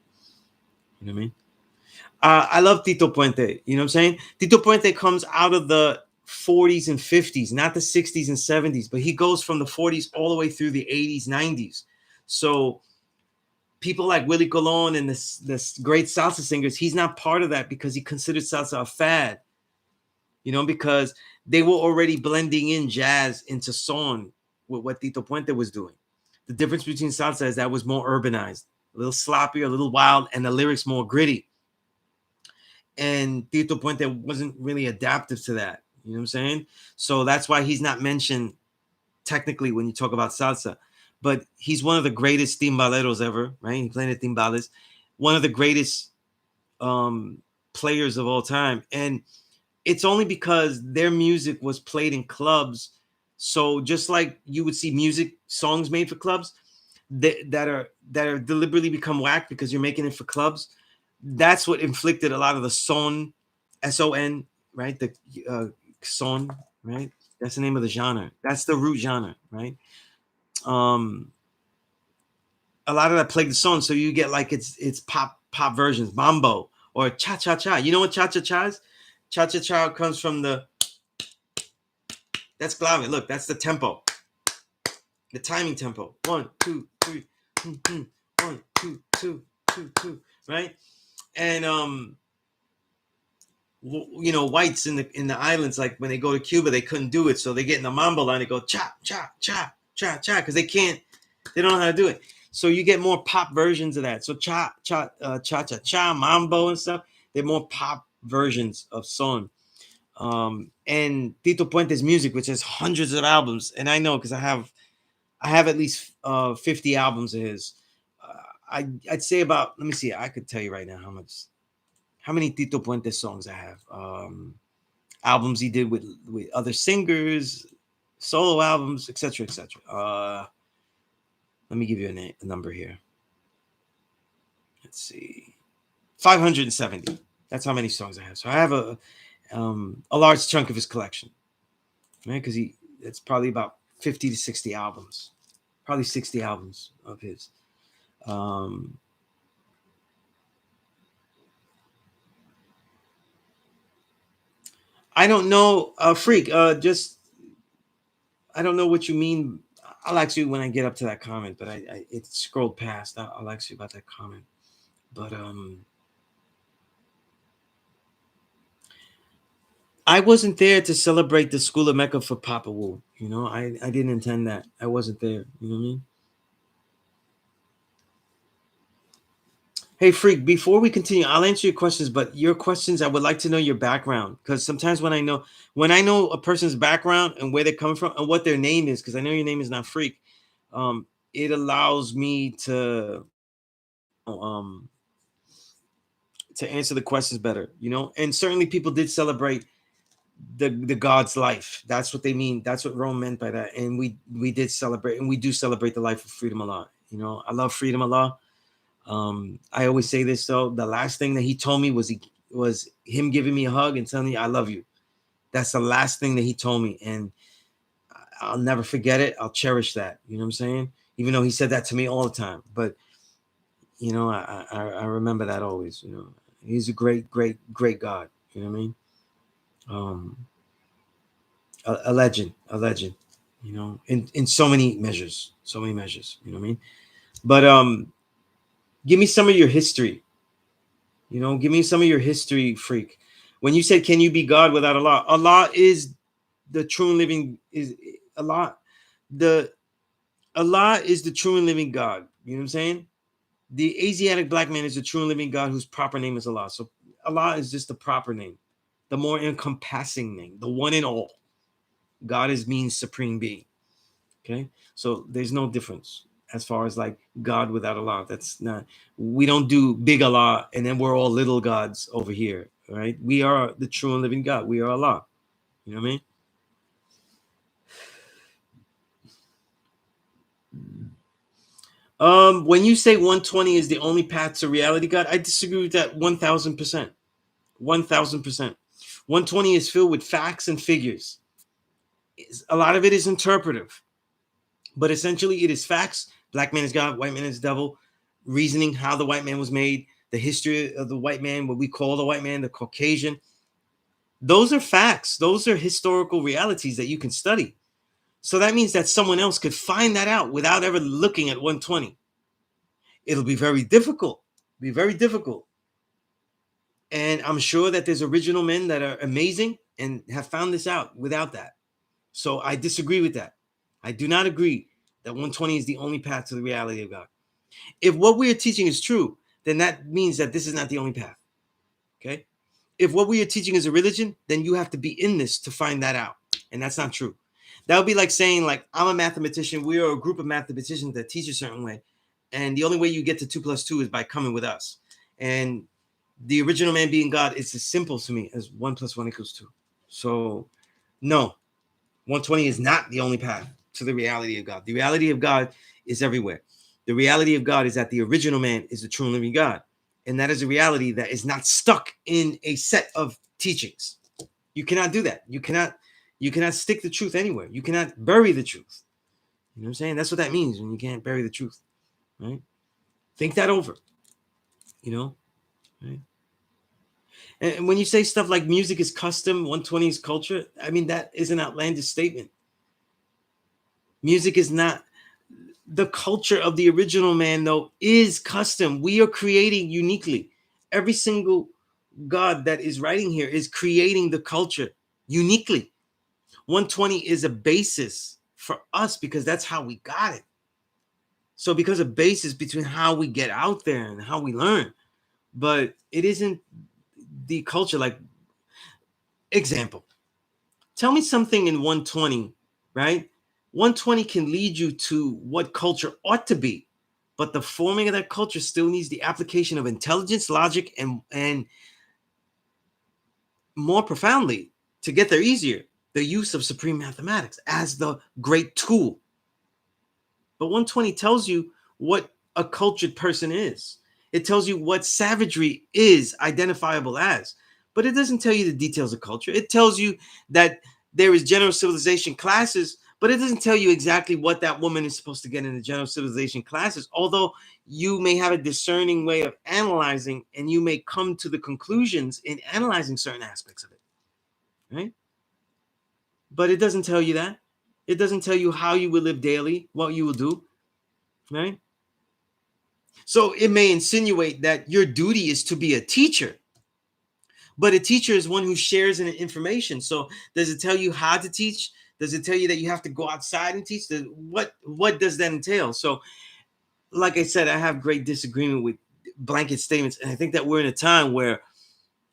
You know what I mean? I love Tito Puente. You know what I'm saying? Tito Puente comes out of the 40s and 50s, not the 60s and 70s, but he goes from the 40s all the way through the 80s, 90s. So people like Willie Colon and this great salsa singers, he's not part of that because he considered salsa a fad. You know, because they were already blending in jazz into son with what Tito Puente was doing. The difference between salsa is that was more urbanized, a little sloppier, a little wild, and the lyrics more gritty. And Tito Puente wasn't really adaptive to that. You know what I'm saying? So that's why he's not mentioned technically when you talk about salsa. But he's one of the greatest timbaleros ever, right? He played the timbales, one of the greatest players of all time. And it's only because their music was played in clubs. So just like you would see music songs made for clubs that are deliberately become whack because you're making it for clubs, that's what inflicted a lot of the son, son, right? The son, right? That's the name of the genre. That's the root genre, right? A lot of that plagued the son, so you get like it's pop versions, mambo or cha cha cha. You know what cha cha cha is? Cha cha cha comes from that's clave. Look, that's the tempo, the timing tempo. 1, 2, 3, 1, 2, 2, 2, 2, right? And you know, whites in the islands, like when they go to Cuba, they couldn't do it, so they get in the mambo line. They go cha cha cha cha cha because they don't know how to do it. So you get more pop versions of that. So cha cha cha cha cha mambo and stuff. They're more pop versions of son. And Tito Puente's music, which has hundreds of albums, and I know because I have at least 50 albums of his. I'd say about, let me see, I could tell you right now how many Tito Puente songs I have. Albums he did with other singers, solo albums, etc., etc. Let me give you a number here. Let's see, 570. That's how many songs I have. So I have a large chunk of his collection, right? Because it's probably about 50 to 60 albums, probably 60 albums of his. I don't know, freak. Just I don't know what you mean. I'll ask you when I get up to that comment, but it scrolled past. I'll ask you about that comment. But I wasn't there to celebrate the School of Mecca for Papa Wu. You know, I didn't intend that. I wasn't there. You know what I mean? Hey, freak, before we continue, I'll answer your questions, but your questions, I would like to know your background. Because sometimes when I know a person's background and where they're coming from and what their name is, because I know your name is not freak, It allows me to, to answer the questions better, and certainly people did celebrate the God's life. That's what they mean. That's what Rome meant by that. And we did celebrate, and we do celebrate the life of freedom Allah. I love freedom Allah. I always say this though. The last thing that he told me was him giving me a hug and telling me I love you. That's the last thing that he told me, and I'll never forget it. I'll cherish that. You know what I'm saying? Even though he said that to me all the time, but I remember that always. He's a great, great, great God. You know what I mean? A legend, a legend. In so many measures, so many measures. You know what I mean? But give me some of your history. Give me some of your history, freak. When you said, "Can you be God without Allah?" Allah is the true and living. Is Allah the Allah is the true and living God. You know what I'm saying? The Asiatic black man is the true and living God whose proper name is Allah. So Allah is just the proper name, the more encompassing name, the one and all. God means supreme being. Okay, so there's no difference as far as like God without Allah. That's not. We don't do big Allah and then we're all little gods over here. Right? We are the true and living God. We are Allah. You know what I mean? When you say 120 is the only path to reality, God, I disagree with that 1,000%. 1,000%. 120 is filled with facts and figures. A lot of it is interpretive, but essentially it is facts. Black man is God, white man is devil, reasoning how the white man was made, the history of the white man, what we call the white man, the Caucasian. Those are facts. Those are historical realities that you can study. So that means that someone else could find that out without ever looking at 120. It'll be very difficult. Be very difficult. And I'm sure that there's original men that are amazing and have found this out without that. So I disagree with that. I do not agree that 120 is the only path to the reality of God. If what we are teaching is true, then that means that this is not the only path. Okay? If what we are teaching is a religion, then you have to be in this to find that out. And that's not true. That would be like saying, like, I'm a mathematician. We are a group of mathematicians that teach a certain way. And the only way you get to 2 plus 2 is by coming with us. And the original man being God, it's as simple to me as 1 plus 1 equals 2. So, no, 120 is not the only path to the reality of God. The reality of God is everywhere. The reality of God is that the original man is the true and living God. And that is a reality that is not stuck in a set of teachings. You cannot do that. You cannot stick the truth anywhere. You cannot bury the truth. You know what I'm saying? That's what that means when you can't bury the truth. Right? Think that over. Right? And when you say stuff like music is custom, 120 is culture, I mean, that is an outlandish statement. Music is not. The culture of the original man, though, is custom. We are creating uniquely. Every single God that is writing here is creating the culture uniquely. 120 is a basis for us because that's how we got it. So because a basis between how we get out there and how we learn, but it isn't the culture. Like, example, tell me something in 120, right? 120 can lead you to what culture ought to be, but the forming of that culture still needs the application of intelligence, logic, and more profoundly, to get there easier, the use of supreme mathematics as the great tool. But 120 tells you what a cultured person is. It tells you what savagery is identifiable as, but it doesn't tell you the details of culture. It tells you that there is general civilization classes, but it doesn't tell you exactly what that woman is supposed to get in the general civilization classes, although you may have a discerning way of analyzing and you may come to the conclusions in analyzing certain aspects of it, right? But it doesn't tell you that. It doesn't tell you how you will live daily, what you will do, right? So it may insinuate that your duty is to be a teacher, but a teacher is one who shares an information. So does it tell you how to teach? Does it tell you that you have to go outside and teach? What does that entail? So, like I said, I have great disagreement with blanket statements. And I think that we're in a time where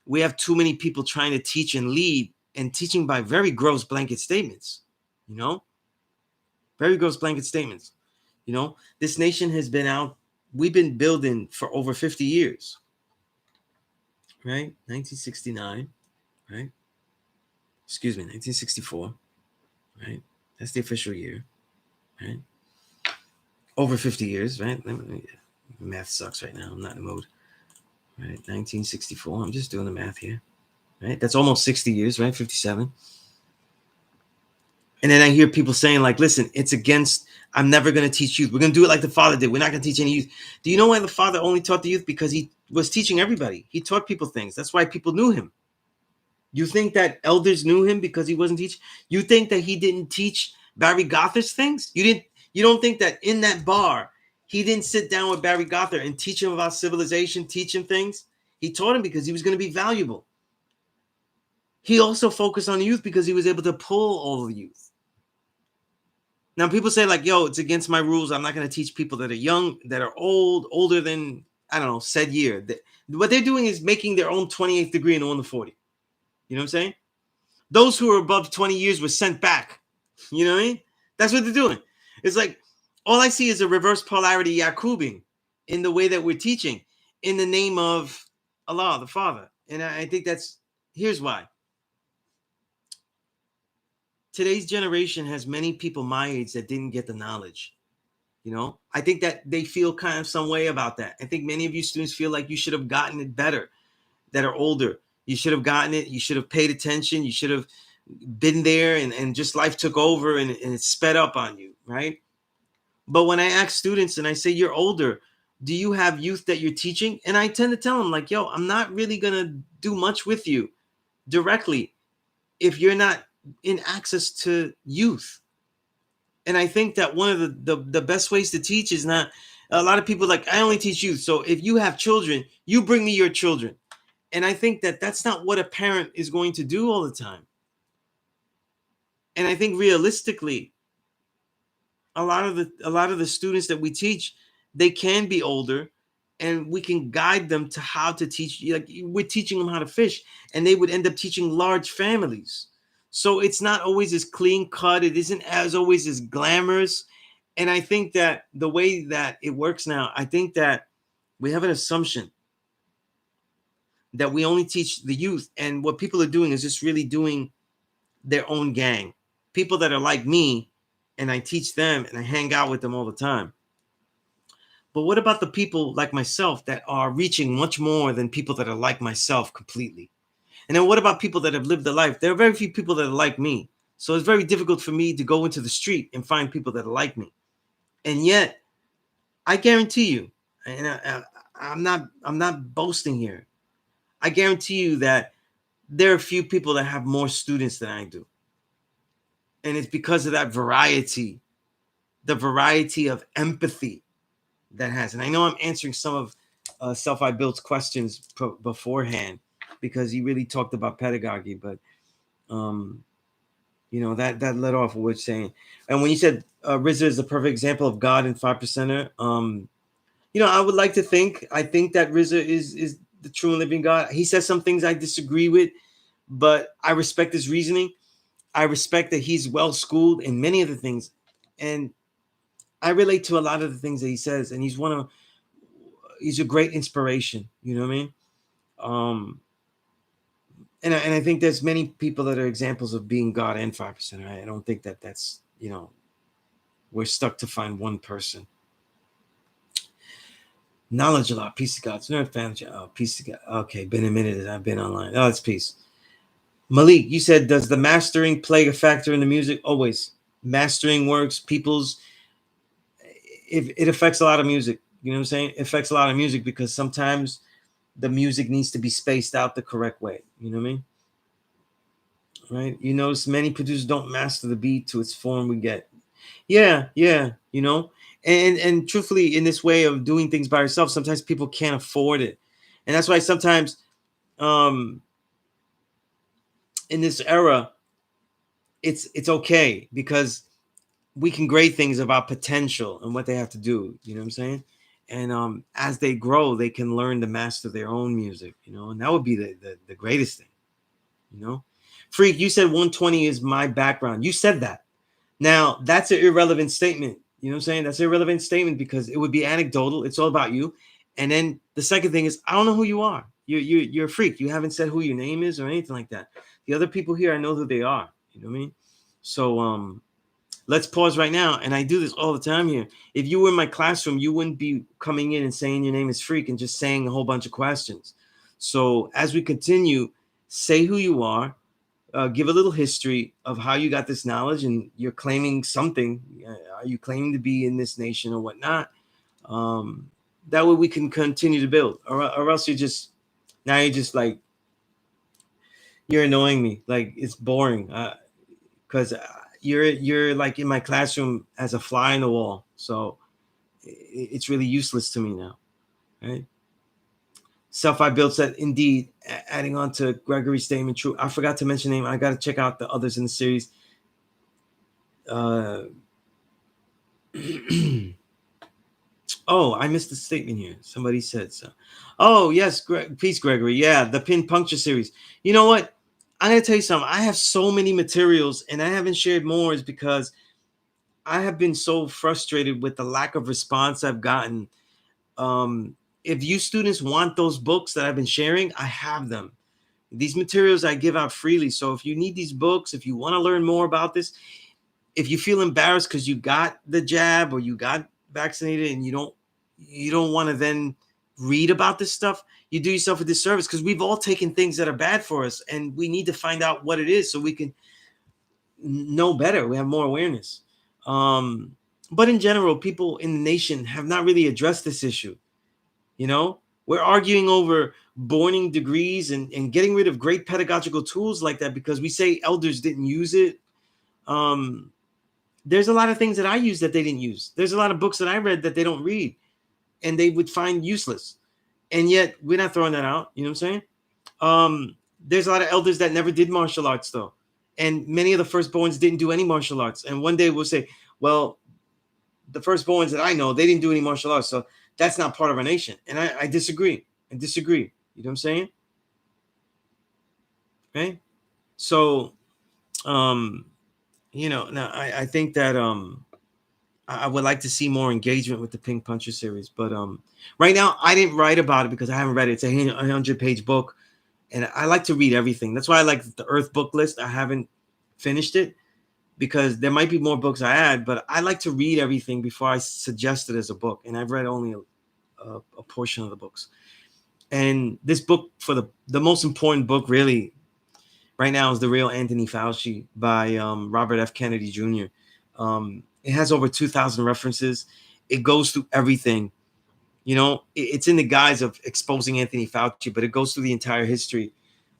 we have too many people trying to teach and lead and teaching by very gross blanket statements, very gross blanket statements. You know, this nation has been out, we've been building for over 50 years, right? 1969, right? Excuse me, 1964, right? That's the official year, right? Over 50 years, right? Math sucks right now. I'm not in the mood, right? 1964. I'm just doing the math here, right? That's almost 60 years, right? 57. And then I hear people saying, like, listen, it's against, I'm never going to teach youth. We're going to do it like the Father did. We're not going to teach any youth. Do you know why the Father only taught the youth? Because he was teaching everybody. He taught people things. That's why people knew him. You think that elders knew him because he wasn't teaching? You think that he didn't teach Barry Gothard's things? You don't think that in that bar, he didn't sit down with Barry Gothard and teach him about civilization, teach him things? He taught him because he was going to be valuable. He also focused on the youth because he was able to pull all the youth. Now, people say, like, yo, it's against my rules. I'm not going to teach people that are young, that are older than, I don't know, said year. What they're doing is making their own 28th degree in the 1 to 40. You know what I'm saying? Those who are above 20 years were sent back. You know what I mean? That's what they're doing. It's like, all I see is a reverse polarity Yakubing in the way that we're teaching in the name of Allah, the Father. And I think here's why. Today's generation has many people my age that didn't get the knowledge. You know, I think that they feel kind of some way about that. I think many of you students feel like you should have gotten it better, that are older. You should have gotten it. You should have paid attention. You should have been there, and just life took over and it sped up on you, right? But when I ask students and I say, you're older, do you have youth that you're teaching? And I tend to tell them, like, yo, I'm not really going to do much with you directly if you're not in access to youth. And I think that one of the best ways to teach is not, a lot of people like, I only teach youth. So if you have children, you bring me your children. And I think that that's not what a parent is going to do all the time. And I think realistically, a lot of the students that we teach, they can be older, and we can guide them to how to teach. Like, we're teaching them how to fish, and they would end up teaching large families. So it's not always as clean cut. It isn't as always as glamorous. And I think that the way that it works now, I think that we have an assumption that we only teach the youth. And what people are doing is just really doing their own gang. People that are like me, and I teach them and I hang out with them all the time. But what about the people like myself that are reaching much more than people that are like myself completely? And then what about people that have lived a life? There are very few people that are like me. So it's very difficult for me to go into the street and find people that are like me. And yet, I guarantee you, and I'm not boasting here, I guarantee you that there are a few people that have more students than I do. And it's because of that variety, the variety of empathy that has. And I know I'm answering some of Self-I Built's questions beforehand, because he really talked about pedagogy. But, you know, that led off with saying, and when you said RZA is a perfect example of God and 5%er, you know, I think that RZA is the true and living God. He says some things I disagree with, but I respect his reasoning. I respect that he's well schooled in many of the things, and I relate to a lot of the things that he says. And he's a great inspiration. You know what I mean? And I think there's many people that are examples of being God and 5%. I don't think that's, you know, we're stuck to find one person. Knowledge Allah, peace to God. Nerd fan, peace to God. Okay, been a minute that I've been online. Oh, it's peace. Malik, you said, does the mastering play a factor in the music? Always. Mastering works. It affects a lot of music. You know what I'm saying? It affects a lot of music because sometimes the music needs to be spaced out the correct way. You know what I mean? Right? You notice many producers don't master the beat to its form we get. Yeah, you know? And truthfully, in this way of doing things by yourself, sometimes people can't afford it. And that's why sometimes in this era, it's okay, because we can grade things about potential and what they have to do. You know what I'm saying? And as they grow, they can learn to master their own music, you know, and that would be the greatest thing, you know. Freak, you said 120 is my background. You said that. Now, that's an irrelevant statement. You know what I'm saying? That's an irrelevant statement because it would be anecdotal. It's all about you. And then the second thing is, I don't know who you are. You're a freak. You haven't said who your name is or anything like that. The other people here, I know who they are. You know what I mean? So let's pause right now. And I do this all the time here. If you were in my classroom, you wouldn't be coming in and saying your name is freak and just saying a whole bunch of questions. So as we continue, say who you are, give a little history of how you got this knowledge, and you're claiming something. Are you claiming to be in this nation or whatnot? That way we can continue to build, or else you're just like, you're annoying me. Like, it's boring because you're like in my classroom as a fly in the wall. So it's really useless to me now, right? Self I built said, indeed, adding on to Gregory's statement, true. I forgot to mention name. I got to check out the others in the series. Uh, oh, I missed the statement here. Somebody said so. Oh, yes, peace, Gregory. Yeah, the pin puncture series. You know what? I'm gonna tell you something. I have so many materials, and I haven't shared more, is because I have been so frustrated with the lack of response I've gotten. If you students want those books that I've been sharing, I have them. These materials I give out freely. So if you need these books, if you want to learn more about this, if you feel embarrassed because you got the jab or you got vaccinated and you don't want to then read about this stuff, you do yourself a disservice, because we've all taken things that are bad for us and we need to find out what it is so we can know better. We have more awareness. But in general, people in the nation have not really addressed this issue. You know, we're arguing over Borning degrees and getting rid of great pedagogical tools like that because we say elders didn't use it. There's a lot of things that I use that they didn't use. There's a lot of books that I read that they don't read and they would find useless. And yet we're not throwing that out. You know what I'm saying? There's a lot of elders that never did martial arts though. And many of the firstborns didn't do any martial arts. And one day we'll say, well, the firstborns that I know, they didn't do any martial arts. So that's not part of our nation. And I disagree. I disagree. You know what I'm saying? Okay. So, now I think that I would like to see more engagement with the Pink Puncher series. But right now I didn't write about it because I haven't read it. It's a 100-page book. And I like to read everything. That's why I like the Earth book list. I haven't finished it because there might be more books I add, but I like to read everything before I suggest it as a book. And I've read only a portion of the books. And this book, for the most important book really right now, is The Real Anthony Fauci by Robert F. Kennedy Jr. It has over 2,000 references. It goes through everything. You know, it's in the guise of exposing Anthony Fauci, but it goes through the entire history.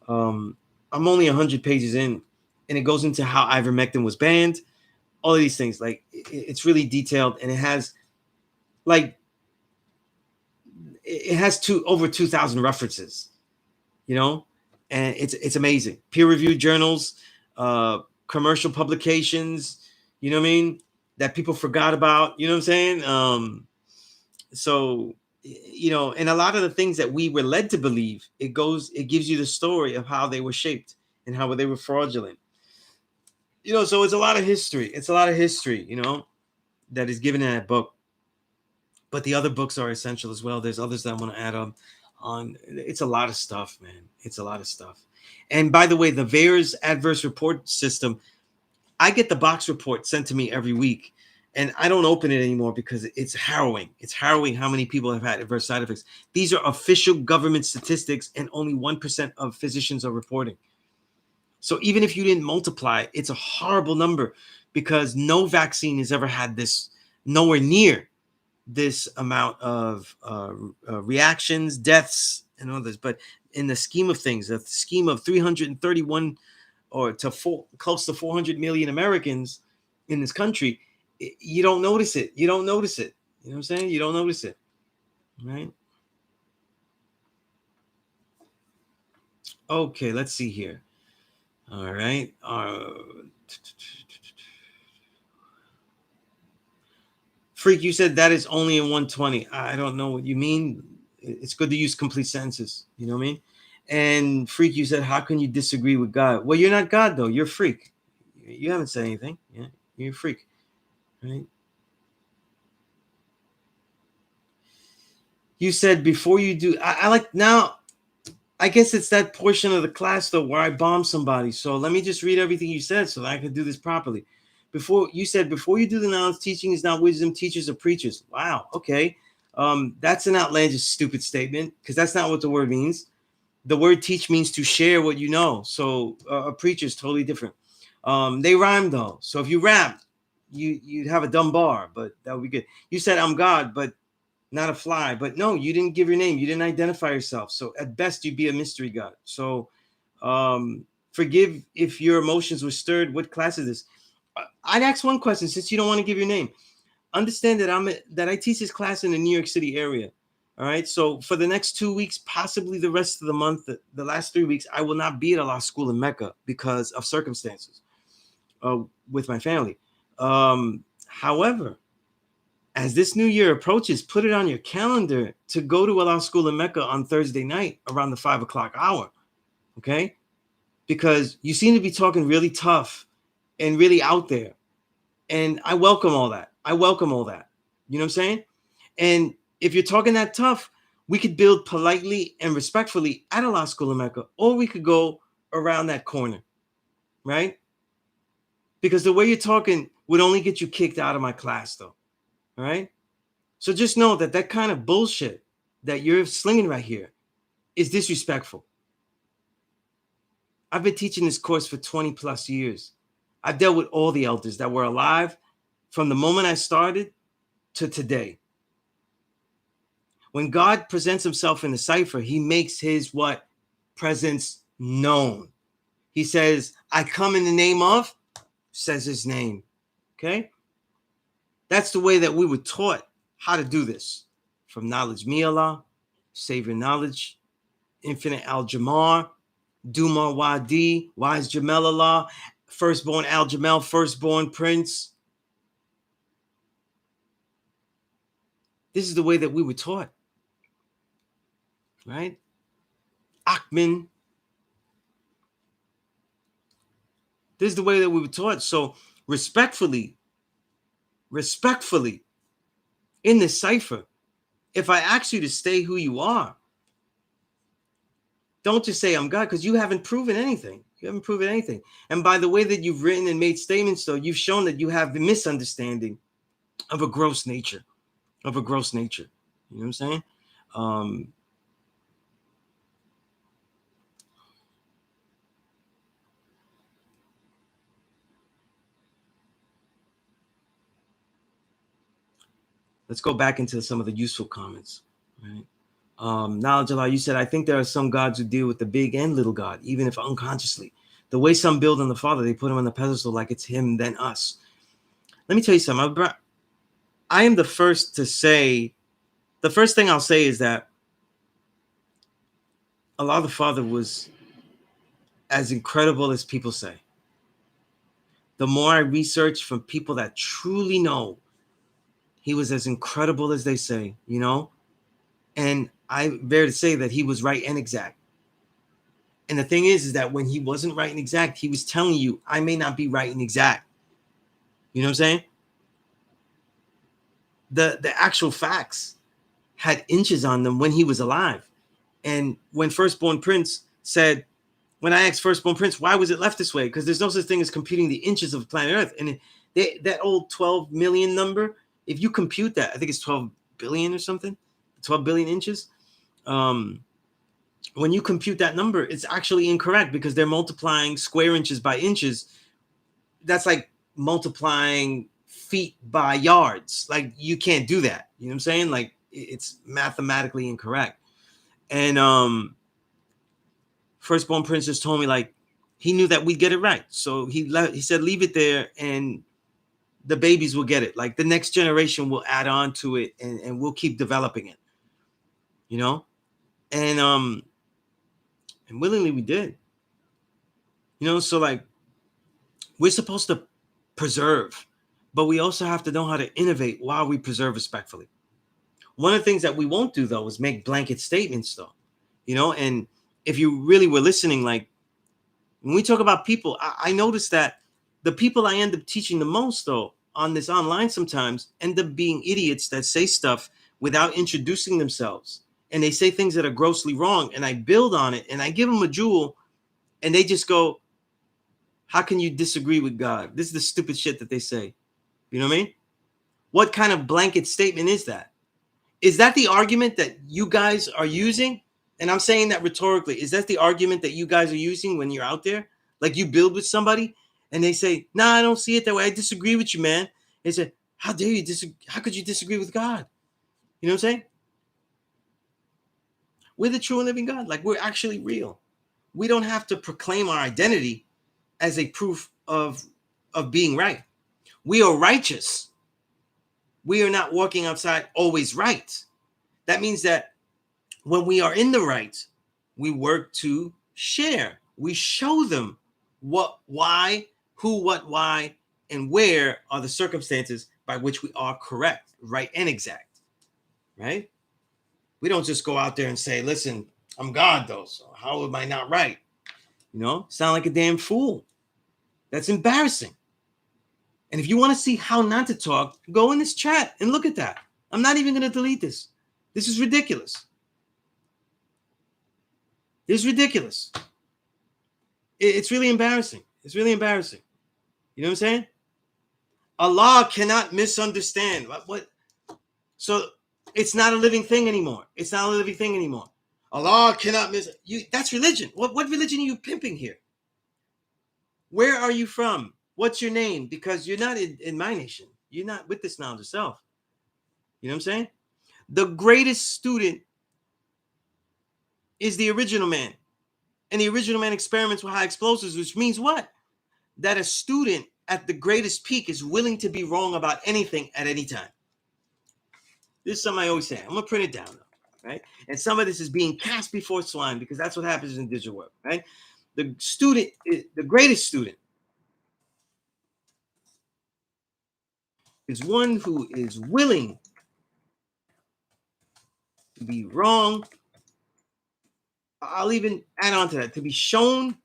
I'm only 100 pages in, and it goes into how ivermectin was banned, all of these things. Like, it's really detailed, and it has over 2,000 references, you know, and it's amazing. Peer-reviewed journals, commercial publications, you know what I mean, that people forgot about, you know what I'm saying? So, and a lot of the things that we were led to believe, it gives you the story of how they were shaped and how they were fraudulent. So it's a lot of history. That is given in that book. But the other books are essential as well. There's others that I want to add on. It's a lot of stuff, man. It's a lot of stuff. And by the way, the VAERS adverse report system, I get the box report sent to me every week. And I don't open it anymore because it's harrowing. It's harrowing how many people have had adverse side effects. These are official government statistics, and only 1% of physicians are reporting. So even if you didn't multiply, it's a horrible number because no vaccine has ever had this, nowhere near this amount of reactions, deaths, and others. But in the scheme of things, the scheme of 331 or close to 400 million Americans in this country, you don't notice it. You don't notice it. You know what I'm saying? You don't notice it, right? Okay, let's see here. All right. Freak, you said that is only in 120. I don't know what you mean. It's good to use complete sentences. You know what I mean? And Freak, you said, how can you disagree with God? Well, you're not God, though. You're Freak. You haven't said anything. Yeah, you're a freak, right? You said before you do, I like now. I guess it's that portion of the class though where I bomb somebody. So let me just read everything you said so that I can do this properly. Before you said before you do the knowledge, teaching is not wisdom, teachers are preachers. Wow. Okay. That's an outlandish, stupid statement because that's not what the word means. The word teach means to share what you know. So a preacher is totally different. They rhyme though. So if you rap, you'd have a dumb bar, but that would be good. You said I'm God, but not a fly. But no, you didn't give your name. You didn't identify yourself. So at best, you'd be a mystery God. So forgive if your emotions were stirred. What class is this? I'd ask one question since you don't want to give your name. Understand that I teach this class in the New York City area. All right. So for the next 2 weeks, possibly the rest of the month, the last 3 weeks, I will not be at a law school in Mecca because of circumstances with my family. However, as this new year approaches, put it on your calendar to go to a law school in Mecca on Thursday night around the 5 o'clock hour. Okay. Because you seem to be talking really tough and really out there. And I welcome all that. I welcome all that. You know what I'm saying? And if you're talking that tough, we could build politely and respectfully at a law school in Mecca, or we could go around that corner, right? Because the way you're talking would only get you kicked out of my class, though. All right. So just know that that kind of bullshit that you're slinging right here is disrespectful. I've been teaching this course for 20 plus years. I've dealt with all the elders that were alive from the moment I started to today. When God presents himself in the cipher, he makes his what? Presence known. He says, I come in the name of, says his name. Okay? That's the way that we were taught how to do this. From knowledge, P.E.A.C.E, Allah, Savior knowledge, infinite Al-Jamar, Dumar Wadi, wise Jamel Allah, firstborn Al-Jamel, firstborn Prince. This is the way that we were taught. Right? Akhman. This is the way that we were taught. So respectfully, in this cipher, if I ask you to stay who you are, don't just say I'm God, because you haven't proven anything. You haven't proven anything. And by the way that you've written and made statements, though, you've shown that you have the misunderstanding of a gross nature. You know what I'm saying? Let's go back into some of the useful comments. Right? Knowledge Allah, you said, I think there are some gods who deal with the big and little God, even if unconsciously. The way some build on the Father, they put him on the pedestal like it's him, then us. Let me tell you something. I am the first to say, the first thing I'll say is that Allah the Father was as incredible as people say. The more I research from people that truly know, he was as incredible as they say, you know? And I bear to say that he was right and exact. And the thing is that when he wasn't right and exact, he was telling you, I may not be right and exact. You know what I'm saying? The actual facts had inches on them when he was alive. And when Firstborn Prince said, when I asked Firstborn Prince, why was it left this way? Because there's no such thing as computing the inches of planet Earth. And that old 12 million number, if you compute that, I think it's 12 billion or something, 12 billion inches. When you compute that number, it's actually incorrect because they're multiplying square inches by inches. That's like multiplying feet by yards. Like you can't do that. You know what I'm saying? Like it's mathematically incorrect. And Firstborn Prince just told me like he knew that we'd get it right. So he said, leave it there and the babies will get it. Like the next generation will add on to it and we'll keep developing it. You know? And willingly we did. You know, so like we're supposed to preserve, but we also have to know how to innovate while we preserve respectfully. One of the things that we won't do though is make blanket statements though, you know, and if you really were listening, like when we talk about people, I noticed that the people I end up teaching the most though on this online sometimes end up being idiots that say stuff without introducing themselves, and they say things that are grossly wrong, and I build on it, and I give them a jewel, and they just go, how can you disagree with God? This is the stupid shit that they say. You know what I mean? What kind of blanket statement is that? Is that the argument that you guys are using? And I'm saying that rhetorically. Is that the argument that you guys are using when you're out there? Like you build with somebody and they say, nah, I don't see it that way. I disagree with you, man. They say, how dare you disagree? How could you disagree with God? You know what I'm saying? We're the true and living God. Like we're actually real. We don't have to proclaim our identity as a proof of being right. We are righteous. We are not walking outside always right. That means that when we are in the right, we work to share. We show them what, why, who, what, why, and where are the circumstances by which we are correct, right, and exact, right? We don't just go out there and say, listen, I'm God, though, so how am I not right? You know, sound like a damn fool. That's embarrassing. And if you want to see how not to talk, go in this chat and look at that. I'm not even going to delete this. This is ridiculous. This is ridiculous. It's really embarrassing. It's really embarrassing. You know what I'm saying? Allah cannot misunderstand. What? So it's not a living thing anymore. It's not a living thing anymore. Allah cannot miss you. That's religion. What religion are you pimping here? Where are you from? What's your name? Because you're not in my nation. You're not with this knowledge of self. You know what I'm saying? The greatest student is the original man. And the original man experiments with high explosives, which means what? That a student at the greatest peak is willing to be wrong about anything at any time. This is something I always say. I'm going to print it down, though, right? And some of this is being cast before swine because that's what happens in digital world, right? The student, the greatest student, is one who is willing to be wrong. I'll even add on to that, to be shown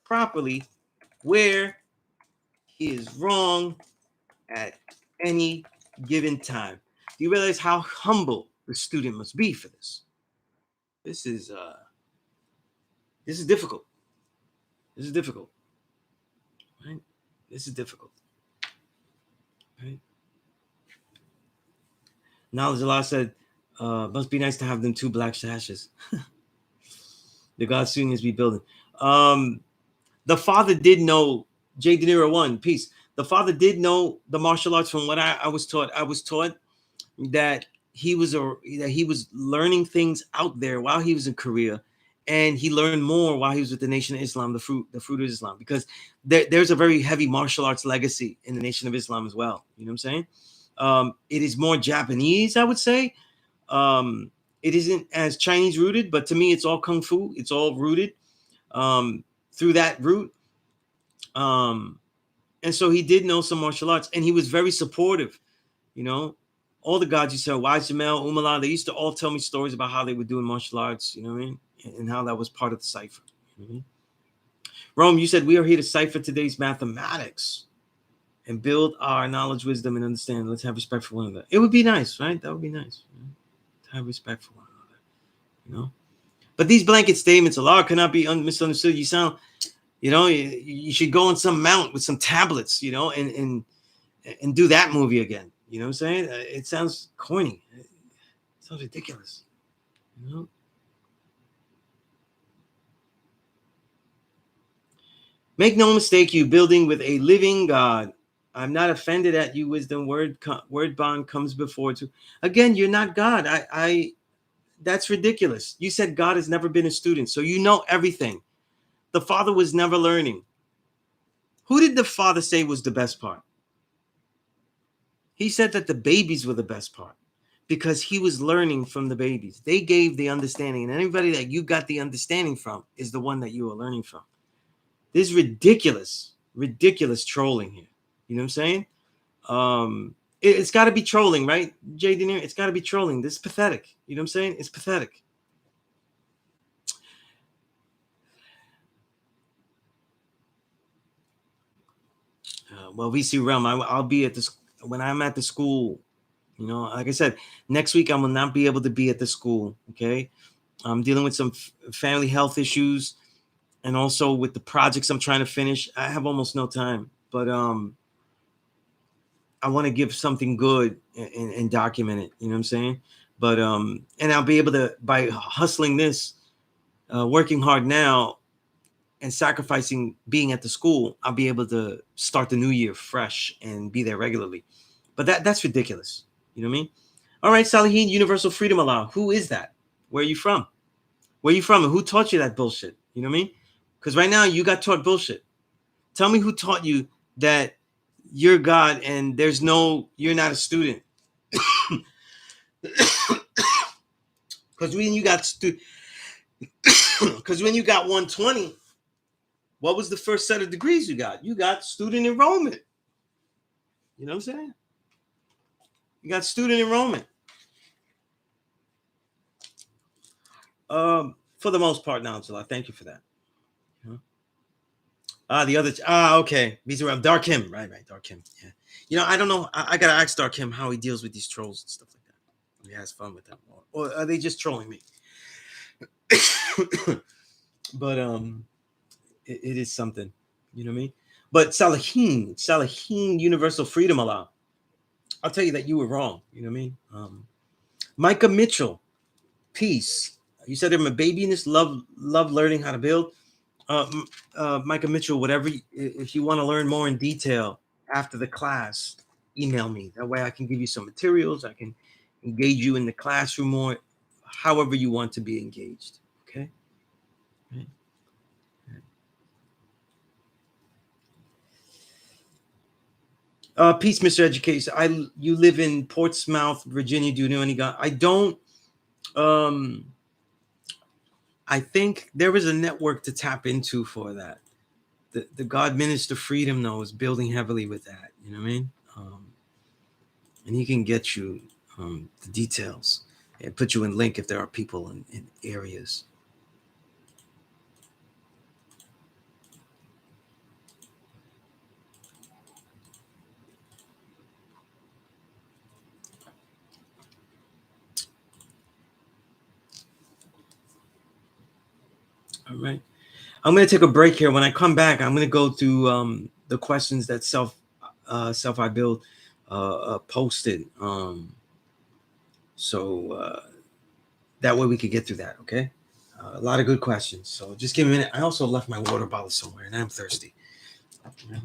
properly where he is wrong at any given time. Do you realize how humble the student must be for this? This is difficult. This is difficult. Right? This is difficult. Right? Knowledge Allah said, must be nice to have them two black sashes. The God student is rebuilding. The father did know, J. De Niro 1, peace. The father did know the martial arts from what I was taught. I was taught that he was learning things out there while he was in Korea, and he learned more while he was with the Nation of Islam, the fruit of Islam, because there's a very heavy martial arts legacy in the Nation of Islam as well. You know what I'm saying? It is more Japanese, I would say. It isn't as Chinese rooted, but to me, it's all kung fu. It's all rooted through that route. And so he did know some martial arts, and he was very supportive. You know, all the gods you said, Wise Jamel, Umala, they used to all tell me stories about how they were doing martial arts, you know what I mean? And how that was part of the cipher. You know what I mean? Rome, you said we are here to cipher today's mathematics and build our knowledge, wisdom, and understanding. Let's have respect for one another. It would be nice, right? That would be nice. You know? To have respect for one another, you know? But these blanket statements, Allah cannot be misunderstood. You sound, you know, you should go on some mount with some tablets, you know, and do that movie again. You know what I'm saying? It sounds corny. It sounds ridiculous. You know? Make no mistake, you building with a living God. I'm not offended at you. Wisdom word bond comes before two. Again, you're not God. I that's ridiculous. You said God has never been a student, so you know everything. The father was never learning. Who did the father say was the best part? He said that the babies were the best part because he was learning from the babies. They gave the understanding, and anybody that you got the understanding from is the one that you are learning from. This is ridiculous trolling here. You know what I'm saying? It's got to be trolling, right, Jay Denier? It's got to be trolling. This is pathetic. You know what I'm saying? It's pathetic. Well, VC Realm, I'll be at this when I'm at the school You know, like I said, next week I will not be able to be at the school. Okay, I'm dealing with some family health issues, and also with the projects I'm trying to finish. I have almost no time, but I want to give something good and document it. You know what I'm saying? But and I'll be able to, by hustling this, working hard now, and sacrificing being at the school, I'll be able to start the new year fresh and be there regularly. But that's ridiculous. You know what I mean? All right, Salihin, Universal Freedom Allah. Who is that? Where are you from? Where are you from? And who taught you that bullshit? You know what I mean? Because right now you got taught bullshit. Tell me who taught you that you're God and you're not a student. Because when you got because when you got 120, what was the first set of degrees you got? You got student enrollment. You know what I'm saying? You got student enrollment. For the most part, now, Angela, thank you for that. The other, okay, these are Dark Him, right, Dark Him. Yeah, you know, I don't know. I gotta ask Dark Him how he deals with these trolls and stuff like that. He has fun with them, or are they just trolling me? But it is something, you know what I mean. But Salahin, Universal Freedom Allah. I'll tell you that you were wrong. You know what I mean. Micah Mitchell, peace. You said I'm a baby in this love learning how to build. Micah Mitchell, whatever. If you want to learn more in detail after the class, email me. That way, I can give you some materials. I can engage you in the classroom more, however you want to be engaged. Okay. Right. Peace, Mr. Education. You live in Portsmouth, Virginia. Do you know any guy? I don't. Um, I think there is a network to tap into for that. The God Minister Freedom though is building heavily with that. You know what I mean? And he can get you the details and put you in link if there are people in areas. All right. I'm going to take a break here. When I come back, I'm going to go through the questions that self I build posted. So that way we could get through that. Okay. A lot of good questions. So just give me a minute. I also left my water bottle somewhere and I'm thirsty. All right.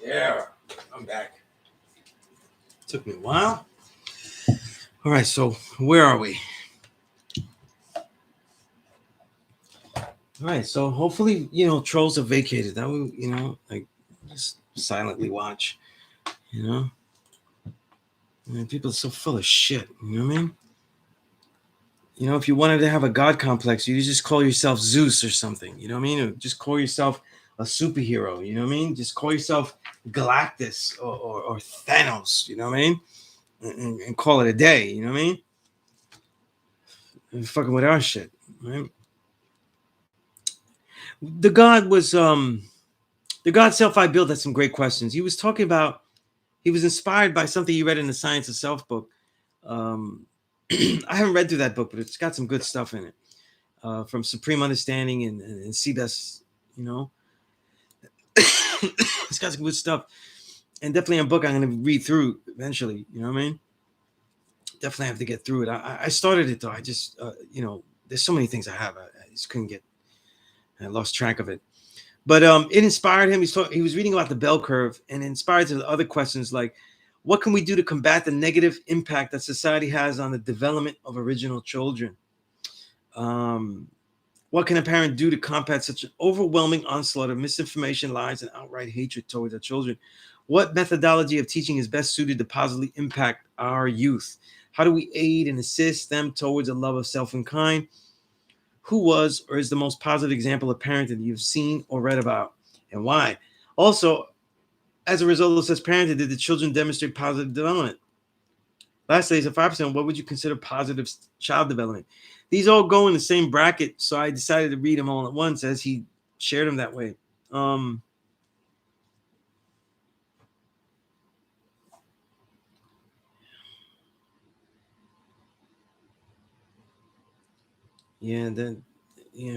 There, I'm back. Took me a while. All right, so where are we? All right, so hopefully, trolls have vacated. That way, like just silently watch, people are so full of shit, you know what I mean? If you wanted to have a god complex, you just call yourself Zeus or something, you know what I mean? Or just call yourself a superhero, you know what I mean? Just call yourself Galactus or Thanos, you know what I mean? And call it a day, you know what I mean? And fucking with our shit, right? The god self I built had some great questions. He was talking about, he was inspired by something he read in the Science of Self book. I haven't read through that book, but it's got some good stuff in it. From Supreme Understanding and Seabass, it's got some good stuff. And definitely a book I'm going to read through eventually, you know what I mean? Definitely have to get through it. I started it though. I just, there's so many things I have. I just couldn't get, I lost track of it. But it inspired him. He was reading about the bell curve and inspired to other questions like, what can we do to combat the negative impact that society has on the development of original children? What can a parent do to combat such an overwhelming onslaught of misinformation, lies, and outright hatred towards their children? What methodology of teaching is best suited to positively impact our youth? How do we aid and assist them towards a love of self and kind? Who was or is the most positive example of parenting you've seen or read about, and why? Also, as a result of such parenting, did the children demonstrate positive development? Lastly, as a 5%, what would you consider positive child development? These all go in the same bracket, so I decided to read them all at once as he shared them that way.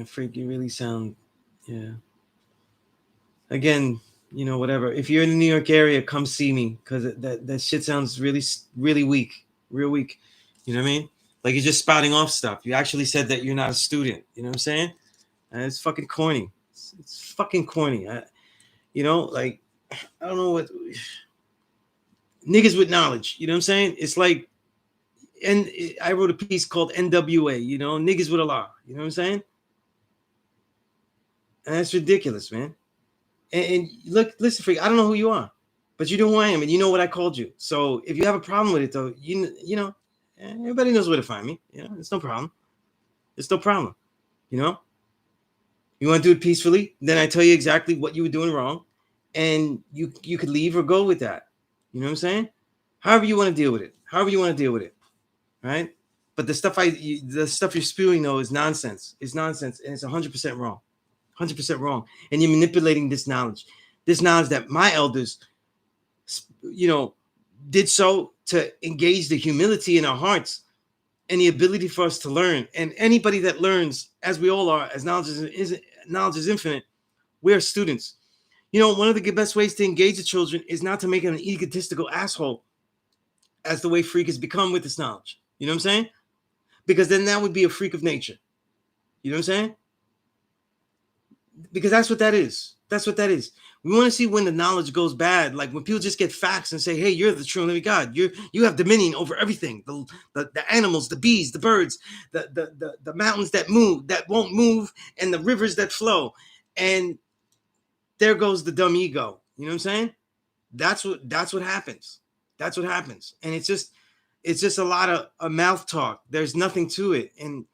Freak, you really sound, yeah. Again, whatever. If you're in the New York area, come see me because that shit sounds really, really weak, real weak. You know what I mean? Like you're just spouting off stuff. You actually said that you're not a student. You know what I'm saying? And it's fucking corny. It's fucking corny. Like I don't know what niggas with knowledge. You know what I'm saying? It's like, and I wrote a piece called NWA. Niggas with a law. You know what I'm saying? And that's ridiculous, man. And look, listen, freak. I don't know who you are, but you know who I am, and you know what I called you. So if you have a problem with it, though, everybody knows where to find me. It's no problem. It's no problem. You want to do it peacefully, then I tell you exactly what you were doing wrong, and you could leave or go with that. You know what I'm saying? However you want to deal with it. Right? But the stuff you're spewing though is nonsense. It's nonsense, and it's 100% wrong. 100% wrong. And you're manipulating this knowledge that my elders, did so to engage the humility in our hearts and the ability for us to learn. And anybody that learns, as we all are, as knowledge is infinite, we're students. One of the best ways to engage the children is not to make an egotistical asshole, as the way freak has become with this knowledge. You know what I'm saying? Because then that would be a freak of nature. You know what I'm saying? Because that's what that is. We want to see when the knowledge goes bad, like when people just get facts and say, hey, you're the true and living God. You have dominion over everything. The animals, the bees, the birds, the mountains that won't move, and the rivers that flow. And there goes the dumb ego. You know what I'm saying? That's what happens. That's what happens. And it's just a lot of mouth talk. There's nothing to it. And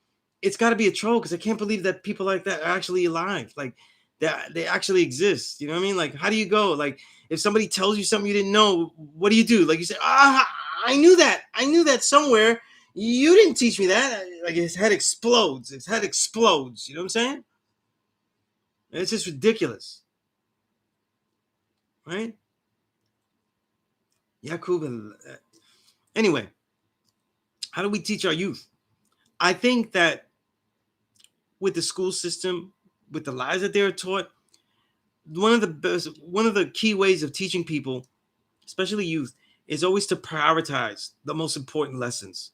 it's got to be a troll, because I can't believe that people like that are actually alive. Like they actually exist. You know what I mean? Like, how do you go? Like, if somebody tells you something you didn't know, what do? Like, you say, I knew that somewhere. You didn't teach me that. Like, his head explodes. You know what I'm saying? It's just ridiculous. Right? Yakub. Anyway, how do we teach our youth? I think that with the school system, with the lies that they're taught, one of the key ways of teaching people, especially youth, is always to prioritize the most important lessons.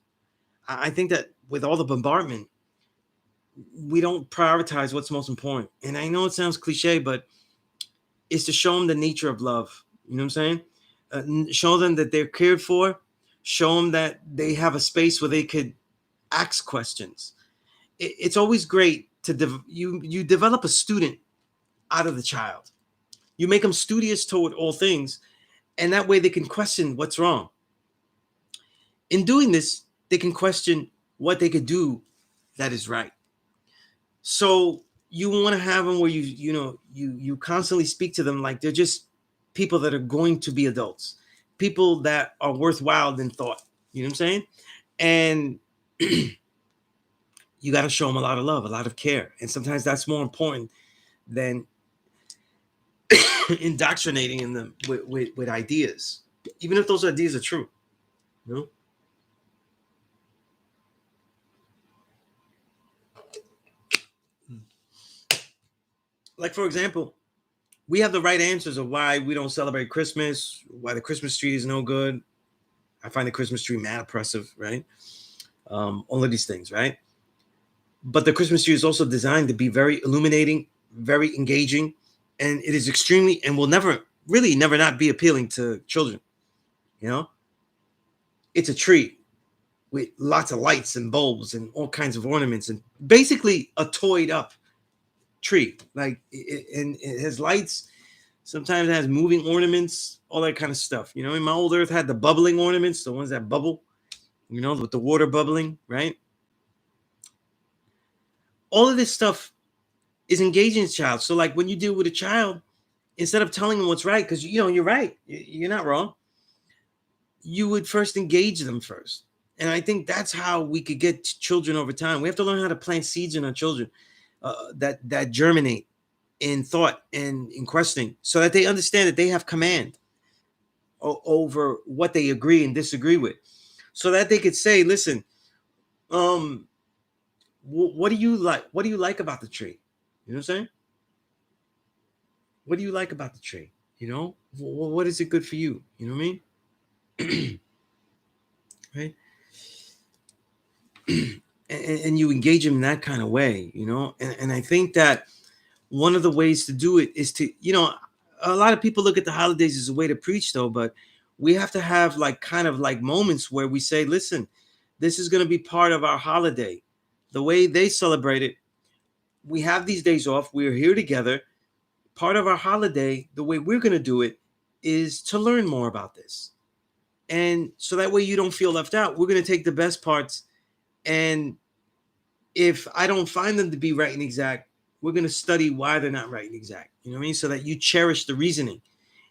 I think that with all the bombardment, we don't prioritize what's most important. And I know it sounds cliche, but it's to show them the nature of love. You know what I'm saying? Show them that they're cared for. Show them that they have a space where they could ask questions. It's always great to you develop a student out of the child. You make them studious toward all things, and that way they can question what's wrong. In doing this, they can question what they could do that is right. So you want to have them where you constantly speak to them like they're just people that are going to be adults, people that are worthwhile in thought. You know what I'm saying? And you got to show them a lot of love, a lot of care, and sometimes that's more important than indoctrinating in them with ideas, even if those ideas are true. You know? Like, for example, we have the right answers of why we don't celebrate Christmas, why the Christmas tree is no good. I find the Christmas tree mad oppressive, right? All of these things, right? But the Christmas tree is also designed to be very illuminating, very engaging, and it is extremely and will never, really never not be appealing to children. You know, it's a tree with lots of lights and bulbs and all kinds of ornaments and basically a toyed up tree. Like, and it has lights. Sometimes it has moving ornaments, all that kind of stuff. You know, in my old earth had the bubbling ornaments, the ones that bubble, you know, with the water bubbling, right? All of this stuff is engaging the child. So, like, when you deal with a child, instead of telling them what's right, because you're right, you're not wrong, you would first engage them first. And I think that's how we could get children over time. We have to learn how to plant seeds in our children that germinate in thought and in questioning, so that they understand that they have command over what they agree and disagree with, so that they could say, "Listen, what do you like? What do you like about the tree? You know what I'm saying? What do you like about the tree? You know, what is it good for you? You know what I mean?" Right? And you engage them in that kind of way, you know. And I think that one of the ways to do it is to, a lot of people look at the holidays as a way to preach, though, but we have to have like kind of like moments where we say, listen, this is going to be part of our holiday. The way they celebrate it, we have these days off. We're here together. Part of our holiday, the way we're going to do it is to learn more about this. And so that way you don't feel left out. We're going to take the best parts. And if I don't find them to be right and exact, we're going to study why they're not right and exact. You know what I mean? So that you cherish the reasoning,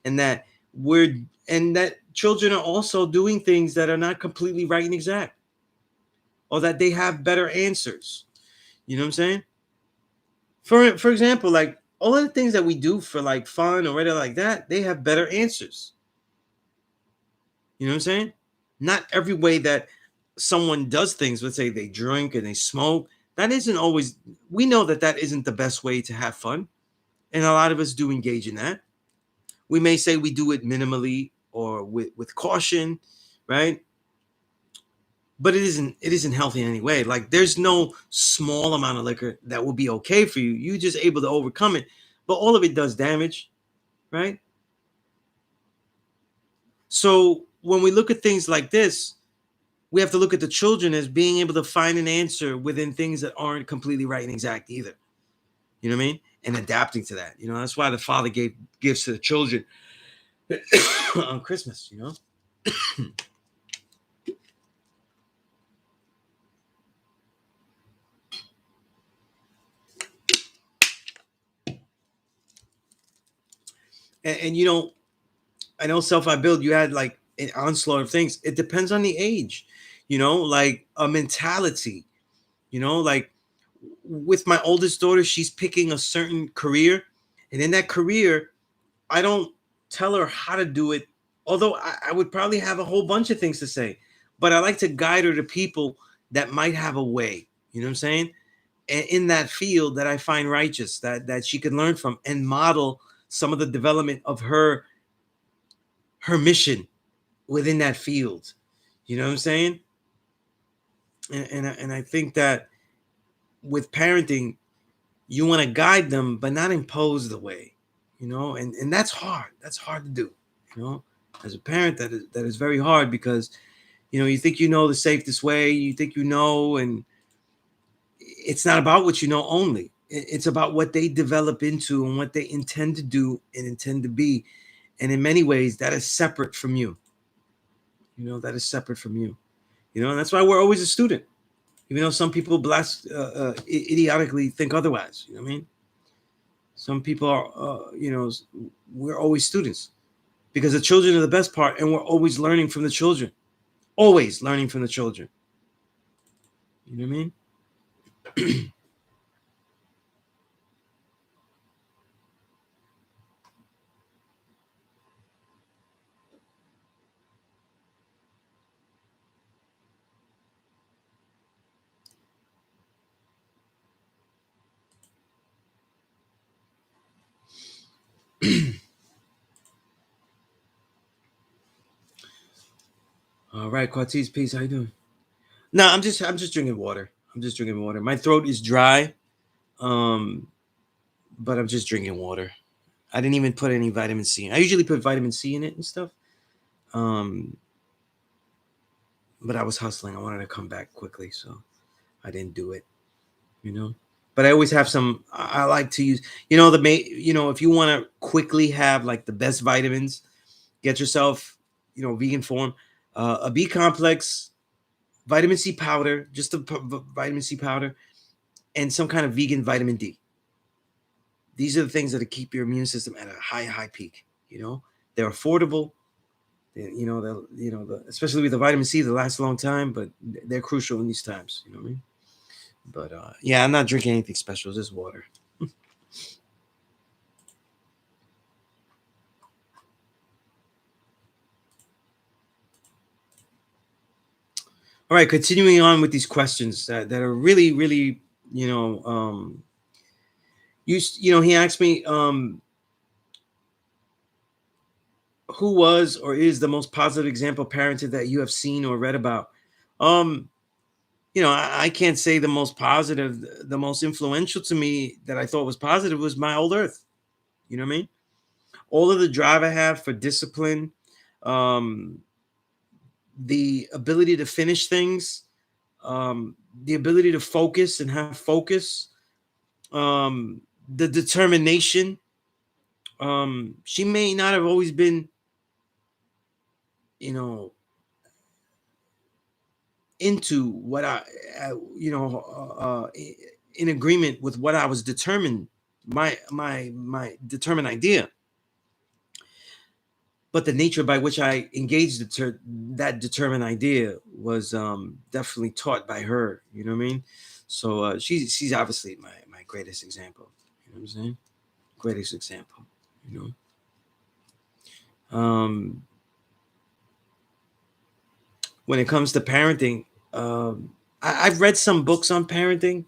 and that children are also doing things that are not completely right and exact, or that they have better answers. You know what I'm saying? For example, like all of the things that we do for like fun or whatever like that, they have better answers. You know what I'm saying? Not every way that someone does things, let's say they drink and they smoke, that isn't always, we know that that isn't the best way to have fun. And a lot of us do engage in that. We may say we do it minimally or with caution, right? But it isn't healthy in any way. Like, there's no small amount of liquor that will be okay for you. You're just able to overcome it. But all of it does damage, right? So when we look at things like this, we have to look at the children as being able to find an answer within things that aren't completely right and exact either. You know what I mean? And adapting to that. That's why the father gave gifts to the children on Christmas, And I know Self I Build, you had like an onslaught of things. It depends on the age, like a mentality, like with my oldest daughter, she's picking a certain career. And in that career, I don't tell her how to do it, although I would probably have a whole bunch of things to say. But I like to guide her to people that might have a way, you know what I'm saying? And in that field that I find righteous, that she can learn from and model some of the development of her mission within that field. You know what I'm saying? And I think that with parenting, you want to guide them, but not impose the way, and that's hard. That's hard to do. You know, as a parent, that is very hard because you think you know the safest way. You think you know, and it's not about what you know only. It's about what they develop into and what they intend to do and intend to be. And in many ways, that is separate from you. That is separate from you. And that's why we're always a student, even though some people idiotically think otherwise. You know what I mean? Some people are, we're always students because the children are the best part, and we're always learning from the children. Always learning from the children. You know what I mean? All right, Quartiz, peace. How you doing? No, I'm just drinking water. I'm just drinking water. My throat is dry, um, but I'm just drinking water. I didn't even put any vitamin C in. I usually put vitamin C in it and stuff. Um, but I was hustling. I wanted to come back quickly, so I didn't do it. You know. But I always have some. I like to use. If you want to quickly have like the best vitamins, get yourself, vegan form, a B complex, vitamin C powder, just a vitamin C powder, and some kind of vegan vitamin D. These are the things that keep your immune system at a high peak. They're affordable. Especially with the vitamin C, they last a long time, but they're crucial in these times. You know what I mean? But yeah, I'm not drinking anything special, just water. All right, continuing on with these questions that are really, really, he asked me, who was or is the most positive example of parenting that you have seen or read about? Um, I can't say the most positive. The most influential to me that I thought was positive was my old Earth. You know what I mean? All of the drive I have for discipline, um, the ability to finish things, the ability to focus and have focus, um, the determination. She may not have always been, you know, into what in agreement with what I was determined, my determined idea. But the nature by which I engaged that determined idea was definitely taught by her. You know what I mean? So she's obviously my greatest example. You know what I'm saying? Greatest example. You know, when it comes to parenting, I've read some books on parenting,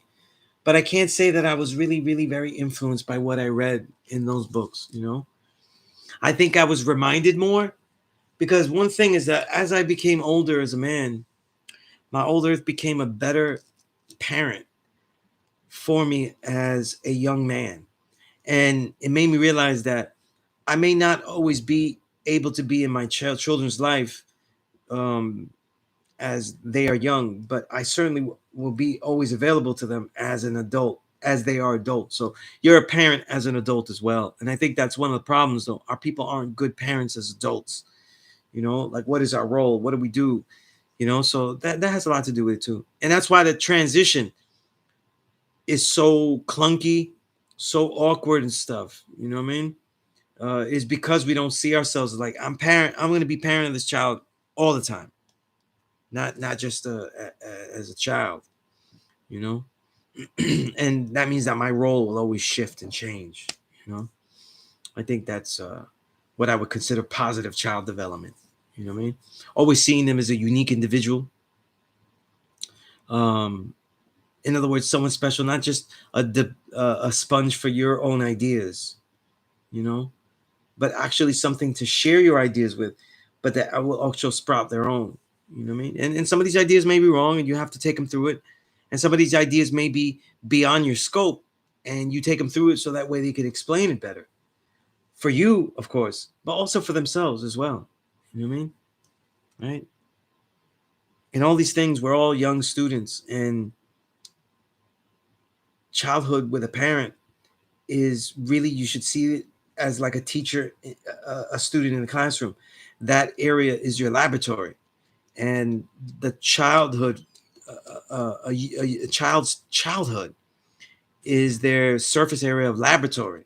but I can't say that I was really, really very influenced by what I read in those books. I think I was reminded more because one thing is that as I became older as a man, my old earth became a better parent for me as a young man. And it made me realize that I may not always be able to be in my children's life um, as they are young, but I certainly will be always available to them as an adult, as they are adults. So you're a parent as an adult as well. And I think that's one of the problems, though. Our people aren't good parents as adults. Like what is our role? What do we do? So that has a lot to do with it too. And that's why the transition is so clunky, so awkward and stuff. You know what I mean? Is because we don't see ourselves as like I'm going to be parent of this child all the time, not just as a child. You know, and that means that my role will always shift and change. You know, I think that's what I would consider positive child development. You know what I mean? Always seeing them as a unique individual. Um, in other words, someone special, not just a sponge for your own ideas. You know, but actually something to share your ideas with, but that will also sprout their own. You know what I mean? And some of these ideas may be wrong, and you have to take them through it. And some of these ideas may be beyond your scope, and you take them through it so that way they can explain it better. for you, of course, but also for themselves as well. You know what I mean? Right? And all these things, we're all young students, and childhood with a parent is really, you should see it as like a teacher, a student in the classroom. That area is your laboratory, and the childhood, a child's childhood is their surface area of laboratory.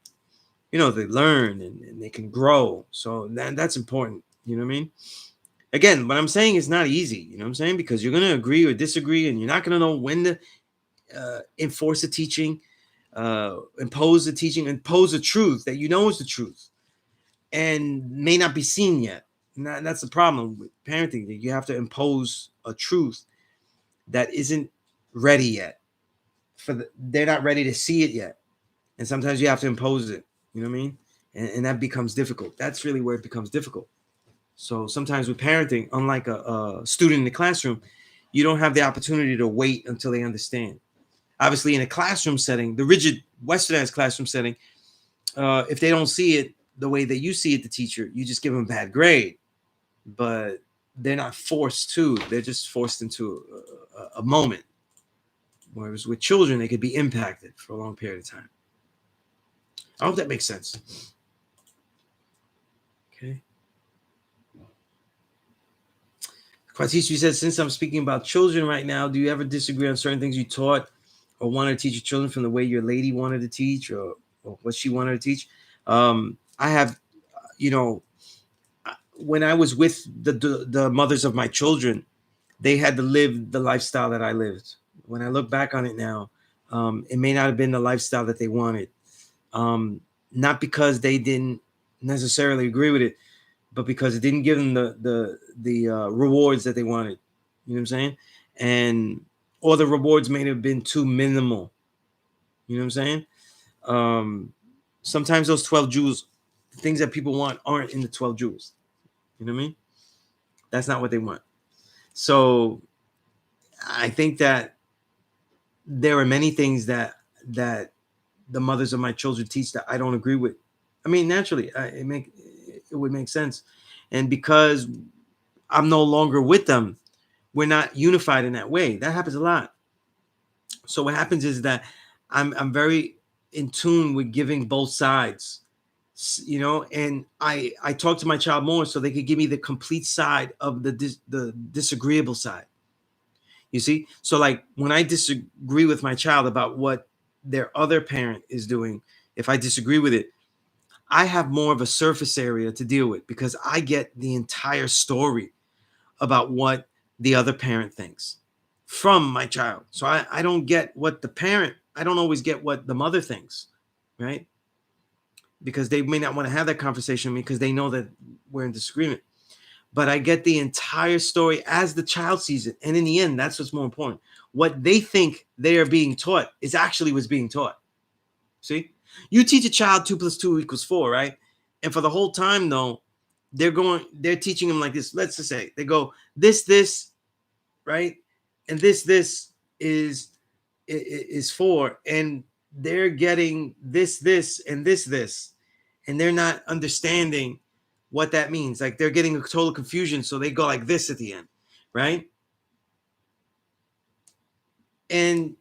You know, they learn and they can grow. So that's important. You know what I mean? Again, what I'm saying is not easy. You know what I'm saying? Because you're going to agree or disagree, and you're not going to know when to enforce the teaching, impose the teaching, impose the truth that you know is the truth and may not be seen yet. And that's the problem with parenting, that you have to impose a truth that isn't ready yet. They're not ready to see it yet. And sometimes you have to impose it. You know what I mean? And that becomes difficult. That's really where it becomes difficult. So sometimes with parenting, unlike a student in the classroom, you don't have the opportunity to wait until they understand. Obviously, in a classroom setting, the rigid westernized classroom setting, if they don't see it the way that you see it, the teacher, you just give them a bad grade. But they're not forced to. They're just forced into a moment. Whereas with children, they could be impacted for a long period of time. I hope that makes sense. Okay. Quatici says, since I'm speaking about children right now, do you ever disagree on certain things you taught or wanted to teach your children from the way your lady wanted to teach, or what she wanted to teach? I have, you know, when I was with the mothers of my children, they had to live the lifestyle that I lived. When I look back on it now, it may not have been the lifestyle that they wanted. Not because they didn't necessarily agree with it, but because it didn't give them the rewards that they wanted. You know what I'm saying? And or the rewards may have been too minimal. You know what I'm saying? Sometimes those 12 jewels, the things that people want, aren't in the 12 jewels. You know what I mean? That's not what they want. So I think that there are many things that the mothers of my children teach that I don't agree with. I mean, naturally, it would make sense. And because I'm no longer with them, we're not unified in that way. That happens a lot. So what happens is that I'm very in tune with giving both sides, you know, and I talk to my child more so they could give me the complete side of the disagreeable side. You see? So like when I disagree with my child about what their other parent is doing, if I disagree with it, I have more of a surface area to deal with because I get the entire story about what the other parent thinks from my child. So I don't get what the parent, I don't always get what the mother thinks, right? Because they may not want to have that conversation with me because they know that we're in disagreement. But I get the entire story as the child sees it. And in the end, that's what's more important. What they think they are being taught is actually what's being taught. See? You teach a child 2 + 2 = 4, right? And for the whole time, though, they're teaching them like this. Let's just say they go, this, right? And this is 4. And they're getting this, and this. And they're not understanding what that means. Like they're getting a total confusion. So they go like this at the end, right? And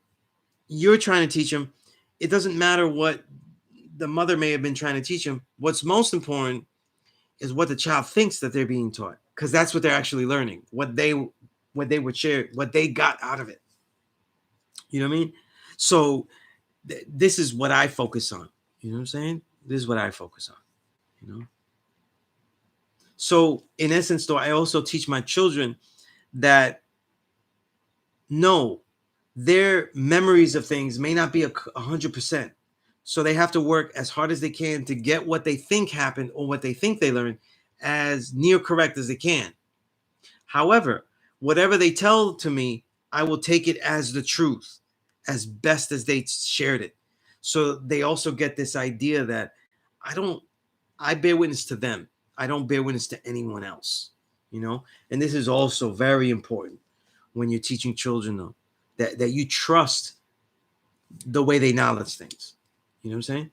you're trying to teach them. It doesn't matter what the mother may have been trying to teach them. What's most important is what the child thinks that they're being taught, because that's what they're actually learning, what they would share, what they got out of it. You know what I mean? So this is what I focus on. You know what I'm saying? This is what I focus on. You know. So in essence, though, I also teach my children that no, their memories of things may not be 100%. So they have to work as hard as they can to get what they think happened or what they think they learned as near correct as they can. However, whatever they tell to me, I will take it as the truth, as best as they shared it. So they also get this idea that I bear witness to them. I don't bear witness to anyone else, you know? And this is also very important when you're teaching children, though, that you trust the way they knowledge things. You know what I'm saying?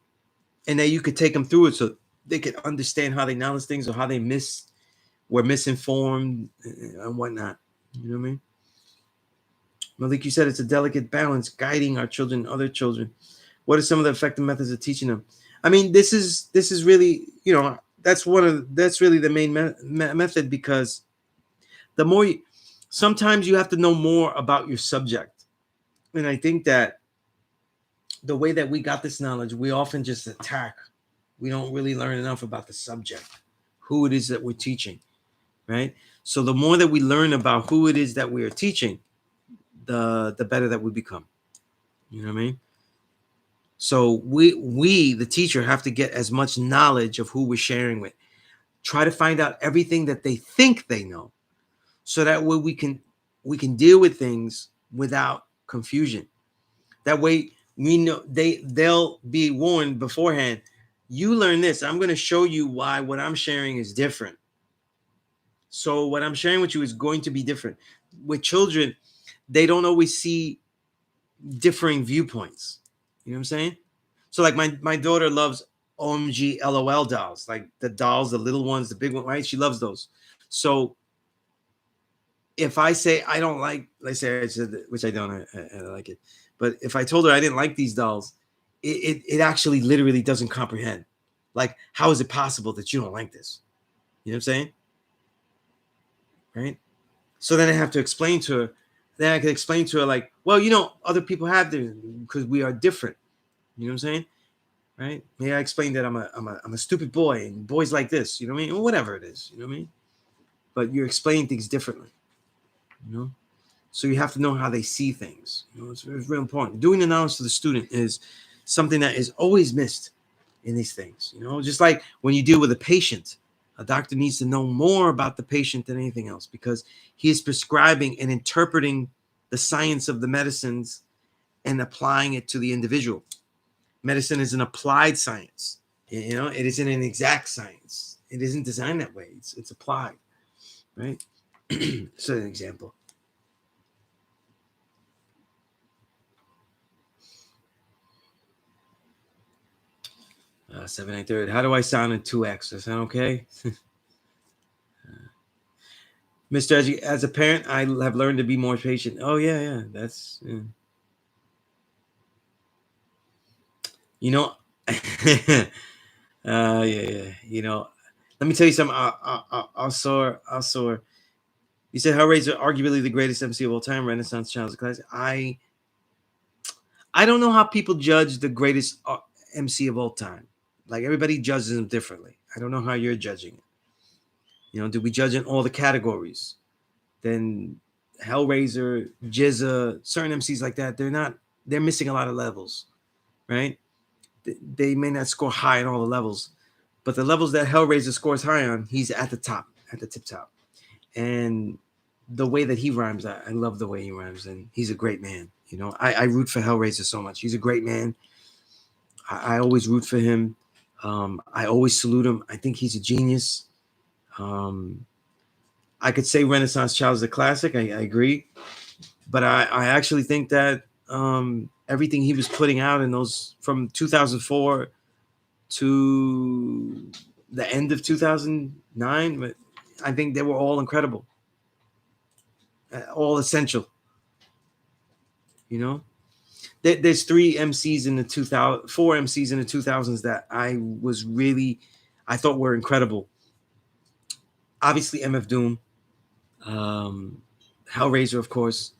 And that you could take them through it. So they could understand how they knowledge things or how they were misinformed and whatnot. You know what I mean? Malik, you said it's a delicate balance guiding our children, other children. What are some of the effective methods of teaching them? I mean, this is really, that's really the main method, because the more sometimes you have to know more about your subject. And I think that the way that we got this knowledge, we often just attack. We don't really learn enough about the subject, who it is that we're teaching, right? So the more that we learn about who it is that we are teaching, the better that we become. You know what I mean? So we the teacher have to get as much knowledge of who we're sharing with. Try to find out everything that they think they know, so that way we can deal with things without confusion. That way we know they'll be warned beforehand. You learn this. I'm going to show you why what I'm sharing is different. So what I'm sharing with you is going to be different. With children, they don't always see differing viewpoints. You know what I'm saying? So like my daughter loves OMG LOL dolls, like the dolls, the little ones, the big one, right? She loves those. So if I say I don't like, let's say I said, which I don't, I like it, but if I told her I didn't like these dolls, it actually literally doesn't comprehend. Like, how is it possible that you don't like this? You know what I'm saying? Right? So then I have to explain to her. Then I can explain to her like, well, other people have this because we are different. You know what I'm saying? Right? May I explain that I'm a stupid boy and boys like this. You know what I mean? Or whatever it is. You know what I mean? But you're explaining things differently. You know? So you have to know how they see things. It's real important. Doing the knowledge to the student is something that is always missed in these things. Just like when you deal with a patient, a doctor needs to know more about the patient than anything else, because he is prescribing and interpreting the science of the medicines and applying it to the individual. Medicine is an applied science. It isn't an exact science. It isn't designed that way. It's applied, right? So an example. 783rd. How do I sound in 2x? Does that sound okay? Mr. As a parent, I have learned to be more patient. Oh, yeah. That's, yeah. Yeah. Let me tell you something. I'll soar. You said Hellraiser, arguably the greatest MC of all time, Renaissance Child's classic. I don't know how people judge the greatest MC of all time. Like, everybody judges him differently. I don't know how you're judging it. Do we judge in all the categories? Then Hellraiser, Jizza, certain MCs like that, they're missing a lot of levels, right? They may not score high on all the levels, but the levels that Hellraiser scores high on, he's at the top, at the tip top. And the way that he rhymes, I love the way he rhymes, and he's a great man. I root for Hellraiser so much. He's a great man. I always root for him. I always salute him. I think he's a genius. I could say Renaissance Child is a classic. I agree. But I actually think that everything he was putting out in those from 2004 to the end of 2009, but I think they were all incredible, all essential. There's three MCs in the 2000, four MCs in the 2000s that I thought were incredible. Obviously, MF Doom, Hellraiser, of course.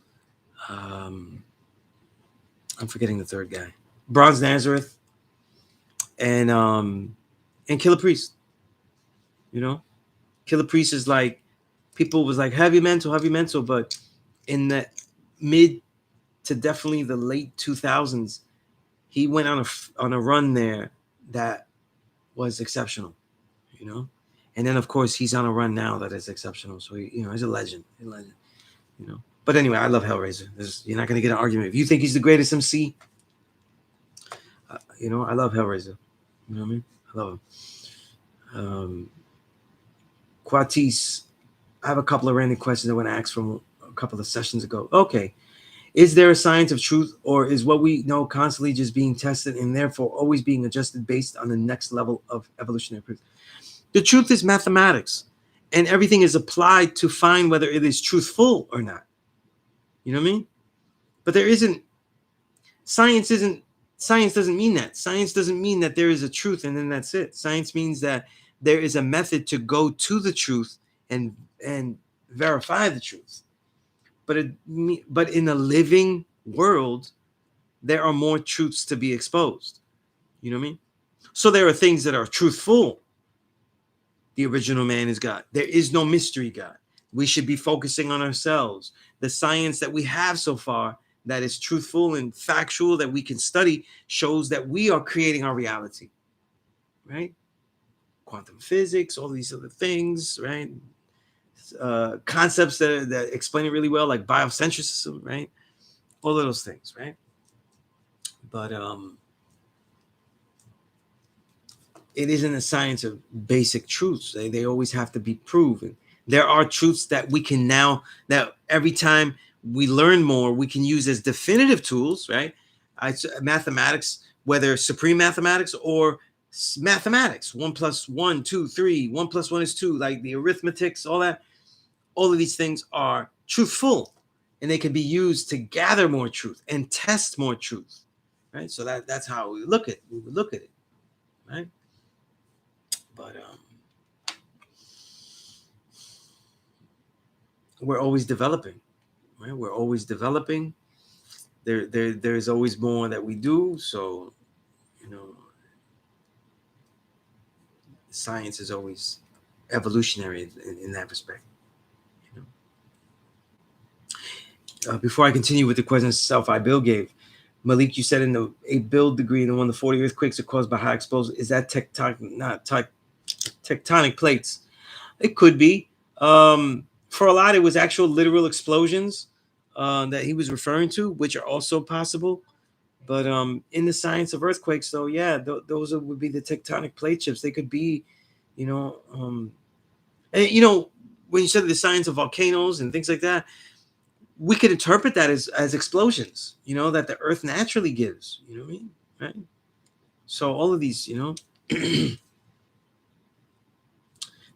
I'm forgetting the third guy, Bronze Nazareth, and Killer Priest. Killer Priest is like, people was like heavy mental, but in the mid to definitely the late 2000s, he went on a run there that was exceptional. And then of course he's on a run now that is exceptional. So he's a legend. But anyway, I love Hellraiser. You're not going to get an argument if you think he's the greatest MC. I love Hellraiser. You know what I mean? I love him. Quatis, I have a couple of random questions I want to ask from a couple of sessions ago. Okay. Is there a science of truth, or is what we know constantly just being tested and therefore always being adjusted based on the next level of evolutionary proof? The truth is mathematics, and everything is applied to find whether it is truthful or not. You know what I mean? But there isn't science isn't science doesn't mean that. Science doesn't mean that there is a truth and then that's it. Science means that there is a method to go to the truth and verify the truth. But in a living world, there are more truths to be exposed. You know what I mean? So there are things that are truthful. The original man is God. There is no mystery God. We should be focusing on ourselves. The science that we have so far that is truthful and factual that we can study shows that we are creating our reality, right? Quantum physics, all these other things, right? Concepts that explain it really well, like biocentrism, right? All of those things, right? But it isn't a science of basic truths. They always have to be proven. There are truths that we can now, that every time we learn more, we can use as definitive tools, right? Mathematics, whether supreme mathematics or mathematics, 1 plus 1, 2, 3, 1 plus 1 is 2, like the arithmetics, all that, all of these things are truthful and they can be used to gather more truth and test more truth, right? So that's how we look at it, right? But we're always developing, right? We're always developing. There's always more that we do. So, you know, science is always evolutionary in that respect. You know? Before I continue with the question itself, Bill gave Malik. You said in a build degree in one of the 40 earthquakes are caused by high explosives. Is that tectonic plates? It could be. For a lot, it was actual literal explosions that he was referring to, which are also possible. But in the science of earthquakes, though, yeah, those would be the tectonic plate shifts. They could be, you know, and when you said the science of volcanoes and things like that, we could interpret that as explosions, that the earth naturally gives. You know what I mean? Right? So all of these,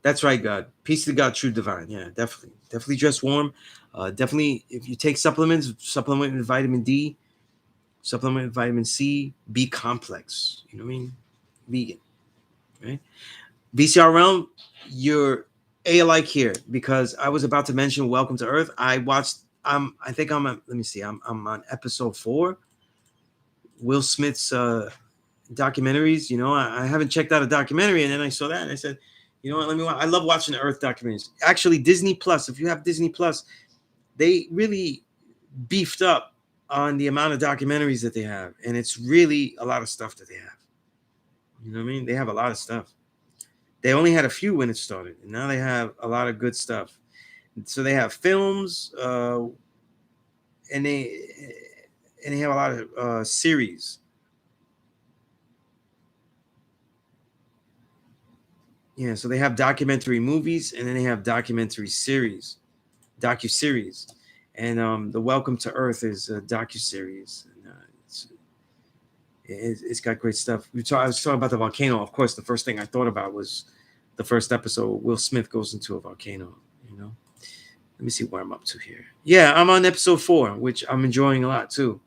that's right, God. Peace to God, true divine. Yeah, definitely dress warm. Definitely, if you take supplement with vitamin D, supplement with vitamin C, B complex. You know what I mean? Vegan, right? VCR realm, you're alike here because I was about to mention Welcome to Earth. I watched. I think I'm. Let me see. I'm on episode 4. Will Smith's documentaries. I haven't checked out a documentary, and then I saw that, and I said, you know what? Let me watch. I love watching the Earth documentaries. Actually, Disney Plus. If you have Disney Plus, they really beefed up on the amount of documentaries that they have, and it's really a lot of stuff that they have. You know what I mean? They have a lot of stuff. They only had a few when it started, and now they have a lot of good stuff. So they have films, and they have a lot of series. Yeah, so they have documentary movies, and then they have documentary series, docu-series, and the Welcome to Earth is a docu-series. And, it's got great stuff. I was talking about the volcano. Of course, the first thing I thought about was the first episode. Will Smith goes into a volcano. Let me see where I'm up to here. Yeah, I'm on episode 4, which I'm enjoying a lot too.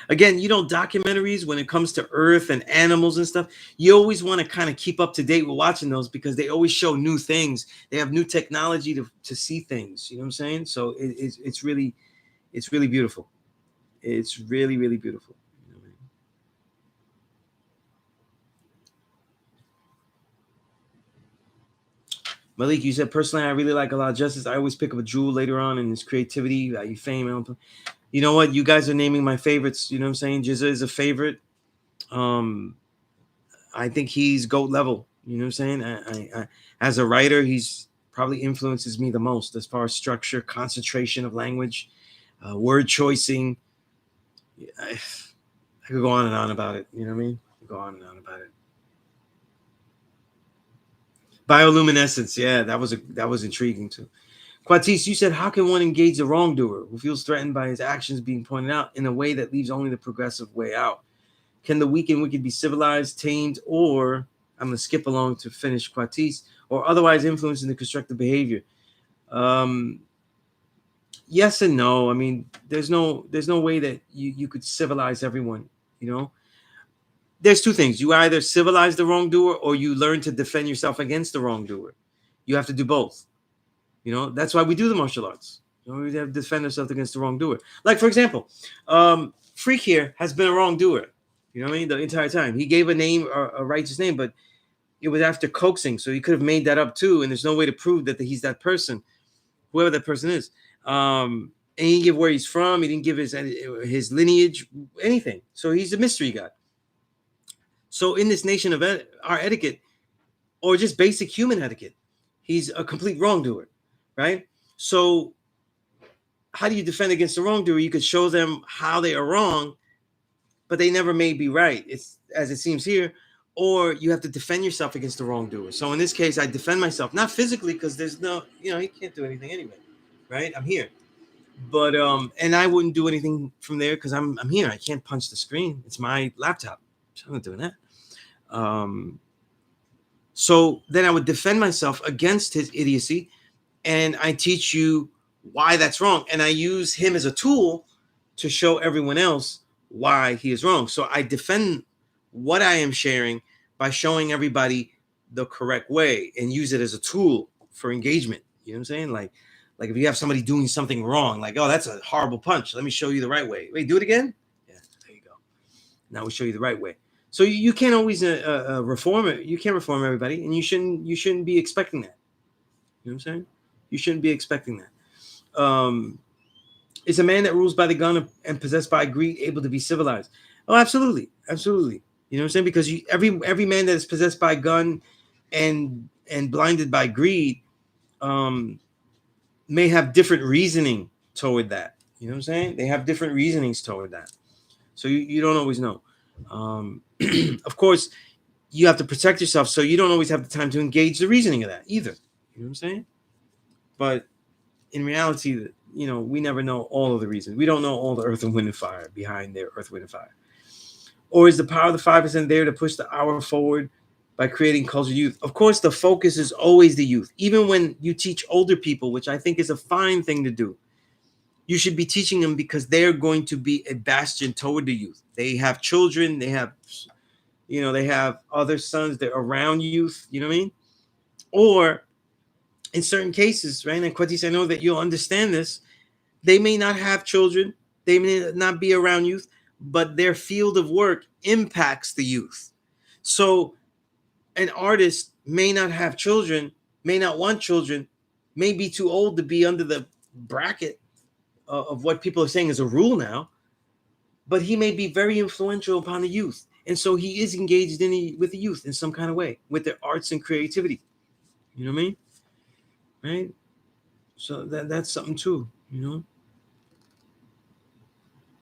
Again, documentaries, when it comes to Earth and animals and stuff, you always want to kind of keep up to date with watching those because they always show new things. They have new technology to see things. You know what I'm saying? So it's really beautiful. It's really, really beautiful. Malik, you said personally, I really like a lot of justice. I always pick up a jewel later on in his creativity, value, fame. You know what? You guys are naming my favorites. You know what I'm saying? Jizza is a favorite. I think he's GOAT level. You know what I'm saying? I as a writer, he's probably influences me the most as far as structure, concentration of language, word choicing. I could go on and on about it. You know what I mean? Go on and on about it. Bioluminescence, yeah, that was intriguing too. Quatis, you said, how can one engage the wrongdoer who feels threatened by his actions being pointed out in a way that leaves only the progressive way out? Can the weak and wicked be civilized, tamed, or I'm going to skip along to finish Quatis, or otherwise influenced into constructive behavior? Um, yes and no. I mean, there's no way that you could civilize everyone. You know, there's two things: you either civilize the wrongdoer or you learn to defend yourself against the wrongdoer. You have to do both. You know, that's why we do the martial arts. You know, we have to defend ourselves against the wrongdoer. Like, for example, Freak here has been a wrongdoer. You know what I mean? The entire time he gave a name, a righteous name, but it was after coaxing, so he could have made that up too. And there's no way to prove that he's that person, whoever that person is. And he didn't give where he's from. He didn't give his lineage, anything. So he's a mystery god. So in this nation of our etiquette, or just basic human etiquette, he's a complete wrongdoer, right? So how do you defend against the wrongdoer? You could show them how they are wrong, but they never may be right. It's as it seems here, or you have to defend yourself against the wrongdoer. So in this case, I defend myself, not physically, because there's no, he can't do anything anyway, right? I'm here. But and I wouldn't do anything from there because I'm here. I can't punch the screen. It's my laptop. So I'm not doing that. So then I would defend myself against his idiocy, and I teach you why that's wrong. And I use him as a tool to show everyone else why he is wrong. So I defend what I am sharing by showing everybody the correct way and use it as a tool for engagement. You know what I'm saying? Like if you have somebody doing something wrong, like, oh, that's a horrible punch. Let me show you the right way. Wait, do it again? Yeah, there you go. Now we show you the right way. So you can't always reform it. You can't reform everybody, and you shouldn't be expecting that. You know what I'm saying? You shouldn't be expecting that. Is a man that rules by the gun and possessed by greed able to be civilized? Oh, absolutely, absolutely. You know what I'm saying? Because every man that is possessed by a gun and blinded by greed may have different reasoning toward that. You know what I'm saying? They have different reasonings toward that. So you don't always know. Of course, you have to protect yourself, so you don't always have the time to engage the reasoning of that either. You know what I'm saying? But in reality, we never know all of the reasons. We don't know all the earth and wind and fire behind their earth, wind, and fire. Or is the power of the 5% there to push the hour forward by creating cultured youth? Of course, the focus is always the youth. Even when you teach older people, which I think is a fine thing to do, you should be teaching them because they're going to be a bastion toward the youth. They have children. They have, they have other sons. They're around youth. You know what I mean? Or in certain cases, right? And Quatis, I know that you'll understand this. They may not have children. They may not be around youth, but their field of work impacts the youth. So an artist may not have children, may not want children, may be too old to be under the bracket of what people are saying is a rule now, but he may be very influential upon the youth. And so he is engaged with the youth in some kind of way, with their arts and creativity. You know what I mean? Right? So that's something too,